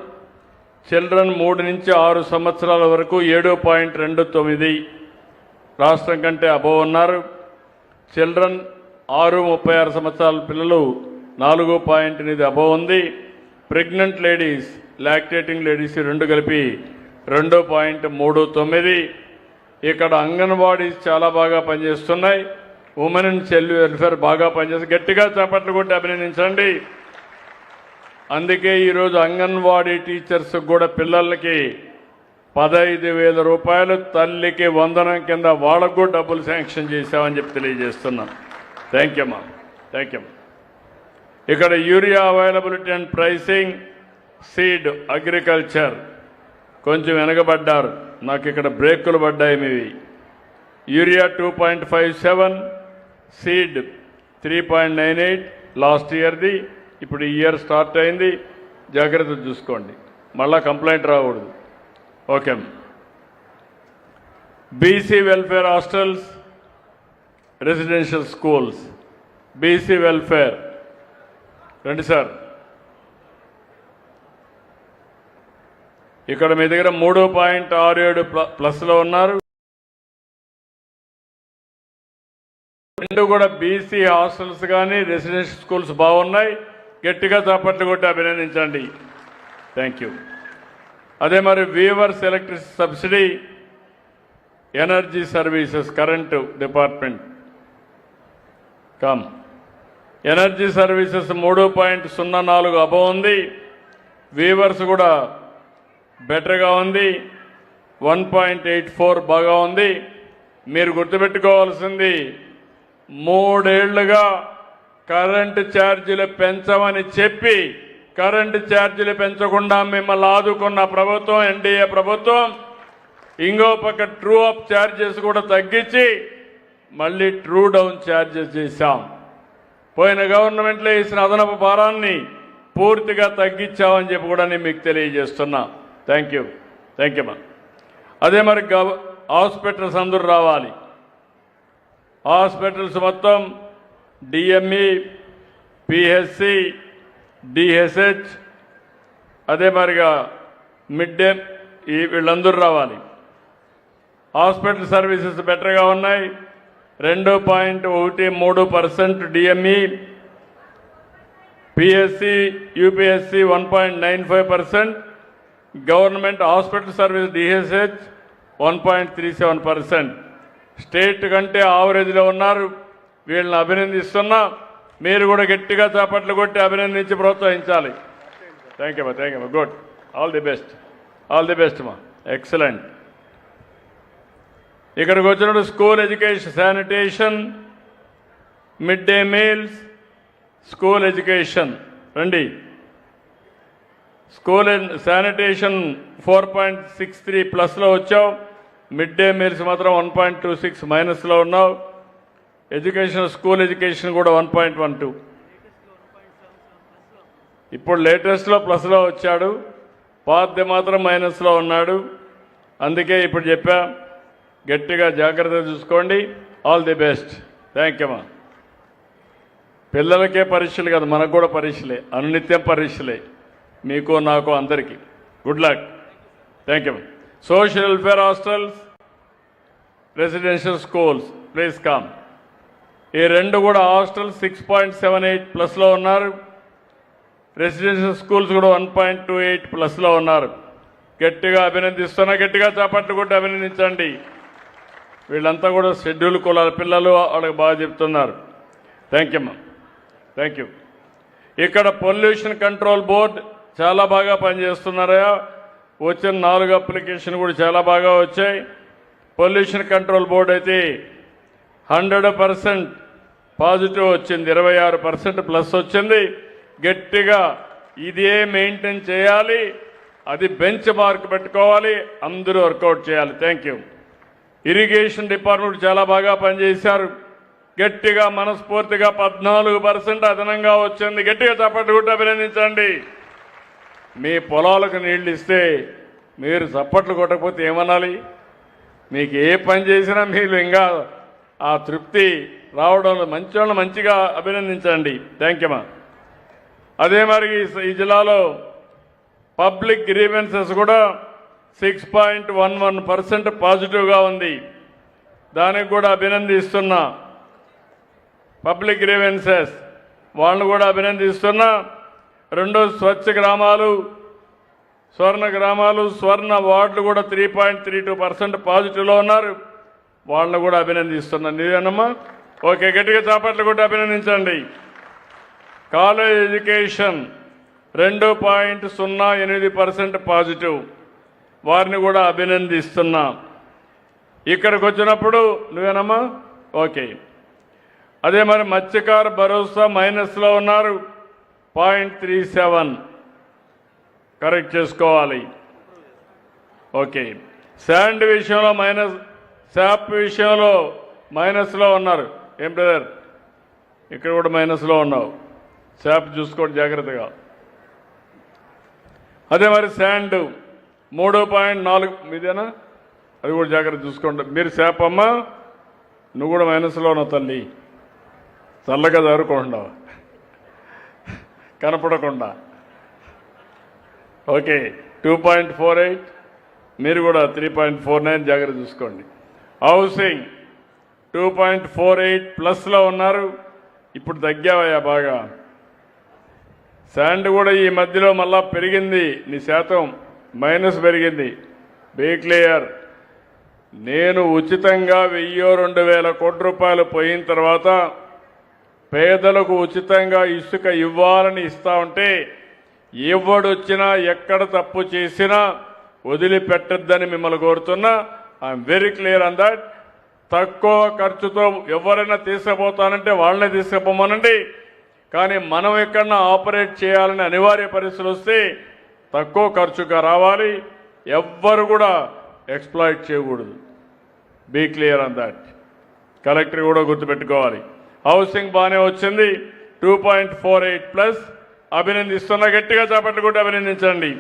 చిల్డ్రన్ 3 నుంచి 6 సంవత్సరాల వరకు 7.29 రాష్ట్రం కంటే అబోవ్ ఉన్నారు. చిల్డ్రన్ 6-36 సంవత్సరాల పిల్లలు 4.8 అబోవ్ ఉంది. ప్రెగ్నెంట్ లేడీస్, లాక్టేటింగ్ లేడీస్ 2 కలిపి 2.39. ఇక్కడ అంగన్వాడీస్ చాలా బాగా పనిచేస్తున్నాయి. ఉమెన్ అండ్ చైల్డ్ వెల్ఫేర్ బాగా పనిచేస్తుంది. గట్టిగా చప్పట్లు కొట్టి అభినందించండి. అందుకే ఈరోజు అంగన్వాడీ టీచర్స్ కూడా పిల్లలకి 15,000 రూపాయలు తల్లికి వందనం కింద వాళ్ళకు కూడా డబ్బులు శాంక్షన్ చేశామని చెప్పి తెలియజేస్తున్నాం. థ్యాంక్ యూ అమ్మా, థ్యాంక్ యూ. ఇక్కడ urea availability and pricing, seed, agriculture కొంచెం వెనకబడ్డారు. నాకు ఇక్కడ బ్రేకులు పడ్డాయి మీవి. యూరియా 2.57, సీడ్ 3.98 లాస్ట్ ఇయర్ది. ఇప్పుడు ఈ ఇయర్ స్టార్ట్ అయింది. జాగ్రత్త చూసుకోండి, మళ్ళా కంప్లైంట్ రాకూడదు. Okay. BC welfare hostels residential schools, BC welfare. రండి సార్. ఇక్కడ మీ దగ్గర 3.67 ప్లస్లో ఉన్నారు. రెండు కూడా బీసీ హాస్టల్స్ కానీ రెసిడెన్షియల్ స్కూల్స్ బాగున్నాయి. గట్టిగా చప్పట్లు కొట్టి అభినందించండి. Thank you. అదే మరి weavers electricity subsidy, energy services, current department energy services 3.04 above ఉంది. వీవర్స్ కూడా బెటర్గా ఉంది, 1.84 బాగా ఉంది. మీరు గుర్తుపెట్టుకోవాల్సింది 3 ఏళ్లుగా కరెంటు ఛార్జీలు పెంచమని చెప్పి కరెంటు ఛార్జీలు పెంచకుండా మిమ్మల్ని ఆదుకున్న ప్రభుత్వం ఎన్డీఏ ప్రభుత్వం. ఇంకో పక్క ట్రూ అప్ ఛార్జెస్ కూడా తగ్గించి మళ్ళీ ట్రూ డౌన్ ఛార్జెస్ చేశాం. పోయిన గవర్నమెంట్లో వేసిన అదనపు భారాన్ని పూర్తిగా తగ్గించామని చెప్పి కూడా నేను మీకు తెలియజేస్తున్నా. థ్యాంక్ యూ మా. అదే మరి హాస్పిటల్స్ అందరూ రావాలి. హాస్పిటల్స్ మొత్తం డిఎంఈ, పిహెచ్సి, డిహెచ్హెచ్, అదే మరిగా మిడ్ డే, వీళ్ళందరూ రావాలి. హాస్పిటల్ సర్వీసెస్ బెటర్గా ఉన్నాయి. 2.13% DME, PSC, UPSC 1.95%, government hospital service DHH 1.37%. State కంటే ఆవరేజ్లో ఉన్నారు. వీళ్ళని అభినందిస్తున్నా. మీరు కూడా గట్టిగా చాపట్లు కొట్టి అభినందించి ప్రోత్సహించాలి. థ్యాంక్ యూ మా. గుడ్. ఆల్ ది బెస్ట్ మా. ఎక్సలెంట్. ఇక్కడికి వచ్చినప్పుడు school education, sanitation, mid day meals, school education రండి. స్కూల్ శానిటేషన్ 4.63 ప్లస్లో వచ్చావు. మిడ్ డే మీల్స్ మాత్రం 1.26 మైనస్లో ఉన్నావు. స్కూల్ ఎడ్యుకేషన్ కూడా 1.12. ఇప్పుడు లేటెస్ట్లో ప్లస్లో వచ్చాడు. పాతది మాత్రం మైనస్లో ఉన్నాడు. అందుకే ఇప్పుడు చెప్పా, గట్టిగా జాగ్రత్త చూసుకోండి. All the best. Thank you మా. పిల్లలకే పరీక్షలు కాదు, మనకు కూడా పరీక్షలే, అనునిత్యం పరీక్షలే, మీకు నాకు అందరికీ. Good luck. Thank you. Social welfare hostels, residential schools, please come. ఈ రెండు కూడా హాస్టల్ 6.78 ప్లస్లో ఉన్నారు. రెసిడెన్షియల్ స్కూల్స్ కూడా 1.28 ప్లస్లో ఉన్నారు. గట్టిగా అభినందిస్తున్నా. గట్టిగా చాపట్లు కొట్టి అభినందించండి. వీళ్ళంతా కూడా షెడ్యూల్ కులాల పిల్లలు, వాళ్ళకి బాగా చెప్తున్నారు. థ్యాంక్ యూ అమ్మా. Thank you. ఇక్కడ పొల్యూషన్ కంట్రోల్ బోర్డ్ చాలా బాగా పనిచేస్తున్నారయ్యా. వచ్చిన 4 అప్లికేషన్ కూడా చాలా బాగా వచ్చాయి. పొల్యూషన్ కంట్రోల్ బోర్డు అయితే 100% పాజిటివ్ వచ్చింది, 26% ప్లస్ వచ్చింది. గట్టిగా ఇదే మెయింటైన్ చేయాలి. అది బెంచ్ మార్క్ పెట్టుకోవాలి. అందరూ వర్కౌట్ చేయాలి. Thank you. ఇరిగేషన్ డిపార్ట్మెంట్ చాలా బాగా పనిచేశారు. గట్టిగా మనస్ఫూర్తిగా 14% అదనంగా వచ్చింది. గట్టిగా చప్పట్లు కొట్టి అభినందించండి. మీ పొలాలకు నీళ్లు ఇస్తే మీరు చప్పట్లు కొట్టకపోతే ఏమనాలి? మీకు ఏ పని చేసినా మీరు ఇంకా ఆ తృప్తి రావడం మంచి మంచిగా అభినందించండి. థ్యాంక్ యూ మా. అదే మరి ఈ జిల్లాలో పబ్లిక్ గ్రీవెన్సెస్ కూడా 6.11% పాజిటివ్గా ఉంది. దానికి కూడా అభినందిస్తున్నా. పబ్లిక్ గ్రీవెన్సెస్ వాళ్ళను కూడా అభినందిస్తున్నా. రెండు స్వచ్ఛ గ్రామాలు, స్వర్ణ గ్రామాలు, స్వర్ణ వార్డులు కూడా 3.32% పాజిటివ్లో ఉన్నారు. వాళ్ళను కూడా అభినందిస్తున్నా. నీవేనమ్మా? ఓకే, గట్టిగా చాపట్లు కూడా అభినందించండి. కాలేజ్ ఎడ్యుకేషన్ 2.08% పాజిటివ్, వారిని కూడా అభినందిస్తున్నా. ఇక్కడికి వచ్చినప్పుడు నువ్వేనమ్మా? ఓకే. అదే మరి మత్స్యకార భరోసా మైనస్లో ఉన్నారు, 0.37 కరెక్ట్ చేసుకోవాలి. ఓకే. శాండ్ విషయంలో మైనస్, శాప్ విషయంలో మైనస్లో ఉన్నారు. ఏం బ్రదర్, ఇక్కడ కూడా మైనస్లో ఉన్నావు. శాప్ చూసుకోండి జాగ్రత్తగా. అదే మరి శాండ్ 3.4 మీదేనా? అది కూడా జాగ్రత్త చూసుకోండి. మీరు శాప్ అమ్మా, నువ్వు కూడా మైనస్లో ఉన్నావు తల్లి, చల్లగా జరుపుకుండా కనపడకుండా. ఓకే, 2.48, మీరు కూడా 3.49 జాగ్రత్త చూసుకోండి. హౌసింగ్ 2.48 ప్లస్లో ఉన్నారు, ఇప్పుడు తగ్గావయ్యా బాగా. శాండ్ కూడా ఈ మధ్యలో మళ్ళా పెరిగింది, నీ శాతం మైనస్ పెరిగింది. బీ క్లియర్, నేను ఉచితంగా 1000-2000 కోట్ల రూపాయలు పోయిన తర్వాత పేదలకు ఉచితంగా ఇసుక ఇవ్వాలని ఇస్తా ఉంటే ఎవడొచ్చినా ఎక్కడ తప్పు చేసినా వదిలిపెట్టద్దని మిమ్మల్ని కోరుతున్నా. I'm very clear on that. తక్కువ ఖర్చుతో ఎవరైనా తీసుకుపోతానంటే వాళ్ళనే తీసుకుపోమనండి, కానీ మనం ఎక్కడన్నా ఆపరేట్ చేయాలని అనివార్య పరిస్థితులు వస్తే తక్కువ ఖర్చుగా రావాలి, ఎవ్వరు కూడా ఎక్స్ప్లాయిట్ చేయకూడదు. Be clear on that. Collector కూడా గుర్తుపెట్టుకోవాలి. హౌసింగ్ బాగానే వచ్చింది, 2.48 ప్లస్. అభినందిస్తున్నా, గట్టిగా చేపట్లు కూడా అభినందించండి.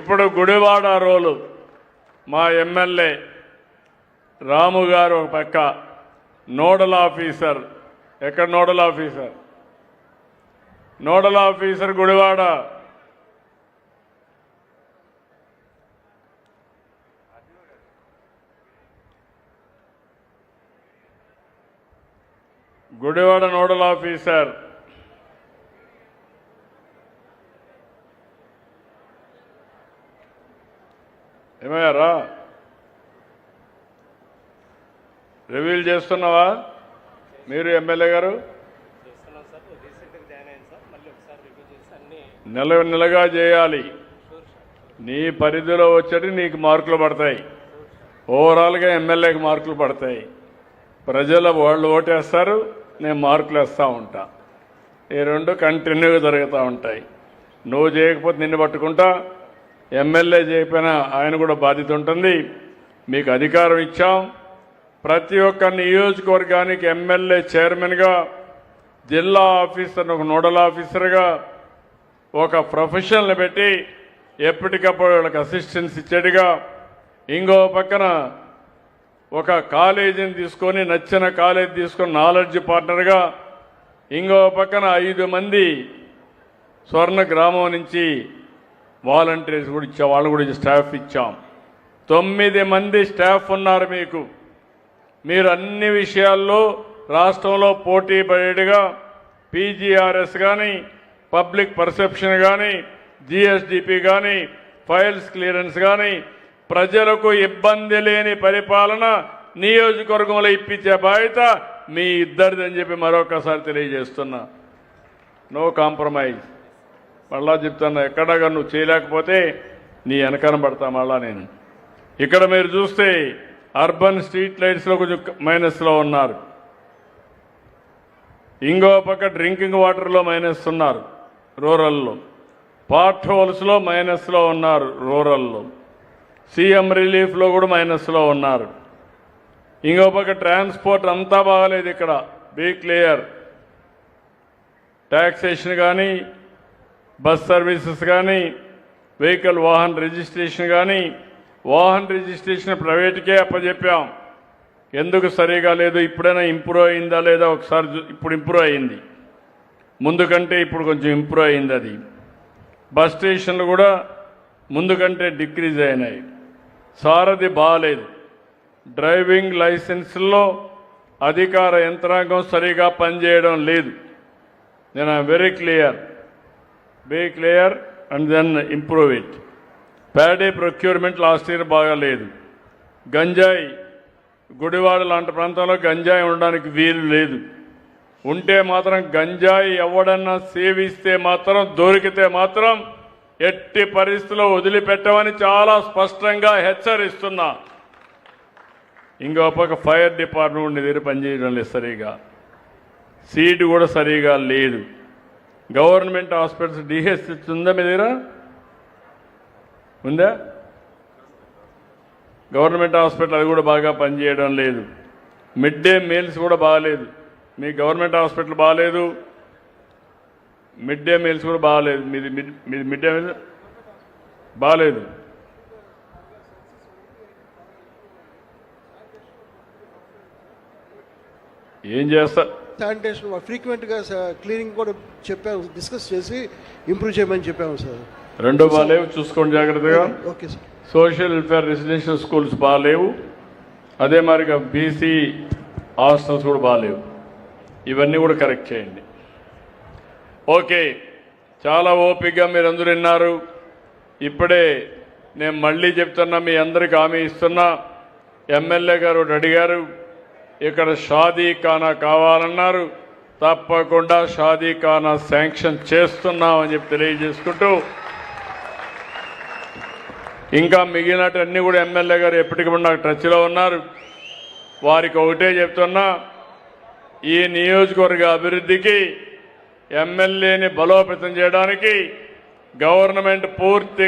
ఇప్పుడు గుడివాడ రోలు మా ఎమ్మెల్యే రాము గారు ఒక పక్క నోడల్ ఆఫీసర్. ఎక్కడ nodal officer? Nodal officer Gudivada. Gudivada nodal officer ఏమయ్యారా? రివీల్ చేస్తున్నావా మీరు ఎమ్మెల్యే గారు? నెలగా చేయాలి. నీ పరిధిలో వచ్చేటి నీకు మార్కులు పడతాయి, ఓవరాల్గా ఎమ్మెల్యేకి మార్కులు పడతాయి. ప్రజలు వాళ్ళు ఓటేస్తారు, నేను మార్కులు వేస్తూ ఉంటా. ఈ రెండు కంటిన్యూగా జరుగుతూ ఉంటాయి. నువ్వు చేయకపోతే నిన్ను పట్టుకుంటా, ఎమ్మెల్యే చేయకపోయినా ఆయన కూడా బాధ్యత ఉంటుంది. మీకు అధికారం ఇచ్చాం. ప్రతి ఒక్క నియోజకవర్గానికి ఎమ్మెల్యే చైర్మన్గా, జిల్లా ఆఫీసర్ ఒక నోడల్ ఆఫీసర్గా ఒక ప్రొఫెషనల్ని పెట్టి ఎప్పటికప్పుడు వాళ్ళకి అసిస్టెన్స్ ఇచ్చేట్టుగా, ఇంకో పక్కన ఒక కాలేజీని తీసుకొని నచ్చిన కాలేజీ తీసుకొని నాలెడ్జ్ పార్ట్నర్గా, ఇంకో పక్కన 5 మంది స్వర్ణ గ్రామం నుంచి వాలంటీర్స్ కూడా ఇచ్చాం, వాళ్ళు కూడా స్టాఫ్ ఇచ్చాం. 9 మంది స్టాఫ్ ఉన్నారు మీకు. మీరు అన్ని విషయాల్లో రాష్ట్రంలో పోటీ పడేట్టుగా పీజీఆర్ఎస్ కానీ, పబ్లిక్ పర్సెప్షన్ కానీ, జిఎస్డిపి కానీ, ఫైల్స్ క్లియరెన్స్ కానీ, ప్రజలకు ఇబ్బంది లేని పరిపాలన నియోజకవర్గంలో ఇప్పించే బాధ్యత మీ ఇద్దరిది అని చెప్పి మరొకసారి తెలియజేస్తున్నా. No compromise. మళ్ళా చెప్తున్నా, ఎక్కడగా నువ్వు చేయలేకపోతే నీ వెనకన పడతా మళ్ళా నేను. ఇక్కడ మీరు చూస్తే అర్బన్ స్ట్రీట్ లైట్స్లో కొంచెం మైనస్లో ఉన్నారు, ఇంకో పక్క డ్రింకింగ్ వాటర్లో మైనస్ ఉన్నారు రూరల్లో, పార్ట్ హోల్స్లో మైనస్లో ఉన్నారు రూరల్లో, సీఎం రిలీఫ్లో కూడా మైనస్లో ఉన్నారు. ఇంకో పక్క ట్రాన్స్పోర్ట్ అంతా బాగాలేదు ఇక్కడ. Be clear. ట్యాక్సేషన్ కానీ, బస్ సర్వీసెస్ కానీ, వెహికల్ వాహన్ రిజిస్ట్రేషన్ కానీ, వాహన్ రిజిస్ట్రేషన్ ప్రైవేట్కే అప్పచెప్పాం. ఎందుకు సరిగా లేదు, ఇప్పుడైనా ఇంప్రూవ్ అయిందా లేదా ఒకసారి ఇప్పుడు ఇంప్రూవ్ అయింది, ముందు కంటే ఇప్పుడు కొంచెం ఇంప్రూవ్ అయింది. అది బస్ స్టేషన్లు కూడా ముందు కంటే డిక్రీజ్ అయినాయి. సారథి బాగాలేదు. డ్రైవింగ్ లైసెన్స్లో అధికార యంత్రాంగం సరిగా పనిచేయడం లేదు. నేను I'm very clear. Be clear and then improve it. Paddy procurement last year బాగాలేదు. గంజాయి, గుడివాడ లాంటి ప్రాంతంలో గంజాయి ఉండడానికి వీలు లేదు. ఉంటే మాత్రం గంజాయి ఎవడన్నా సేవిస్తే మాత్రం, దొరికితే మాత్రం ఎట్టి పరిస్థితుల్లో వదిలిపెట్టమని చాలా స్పష్టంగా హెచ్చరిస్తున్నా. ఇంకో పక్క ఫైర్ డిపార్ట్మెంట్ నీ దగ్గర పనిచేయడం లేదు సరిగా, సీటు కూడా సరిగా లేదు. గవర్నమెంట్ హాస్పిటల్స్ డిహెచ్ ఉందా మీ దగ్గర? ఉందా? గవర్నమెంట్ హాస్పిటల్ అది కూడా బాగా పనిచేయడం లేదు. మిడ్ డే మీల్స్ కూడా బాగాలేదు. మీ గవర్నమెంట్ హాస్పిటల్ బాగాలేదు, మిడ్ డే మీల్స్ కూడా బాగాలేదు. మీది మిడ్ డే మీల్స్ బాగాలేదు. ఏం చేస్తా శానిటేషన్ ఫ్రీక్వెంట్గా క్లీనింగ్ కూడా చెప్పాము, డిస్కస్ చేసి ఇంప్రూవ్ చేయమని చెప్పాము సార్. రెండు బాగాలేవు, చూసుకోండి జాగ్రత్తగా. Okay sir. Social welfare residential schools బాగాలేవు, అదే మరిగా బీసీ హాస్టల్స్ కూడా బాగాలేవు. ఇవన్నీ కూడా కరెక్ట్ చేయండి. ఓకే, చాలా ఓపికగా మీరందరూ విన్నారు. ఇప్పుడే నేను మళ్ళీ చెప్తున్నా, మీ అందరికి హామీ ఇస్తున్నా. ఎమ్మెల్యే గారు ఒకటి అడిగారు, ఇక్కడ షాదీ ఖానా కావాలన్నారు. తప్పకుండా షాదీ ఖానా శాంక్షన్ చేస్తున్నామని చెప్పి తెలియజేసుకుంటూ, ఇంకా మిగిలినటన్నీ కూడా ఎమ్మెల్యే గారు ఎప్పటికప్పుడు నాకు టచ్లో ఉన్నారు. వారికి ఒకటే చెప్తున్నా, ఈ నియోజకవర్గ అభివృద్ధికి ఎమ్మెల్యేని బలోపేతం చేయడానికి గవర్నమెంట్ పూర్తి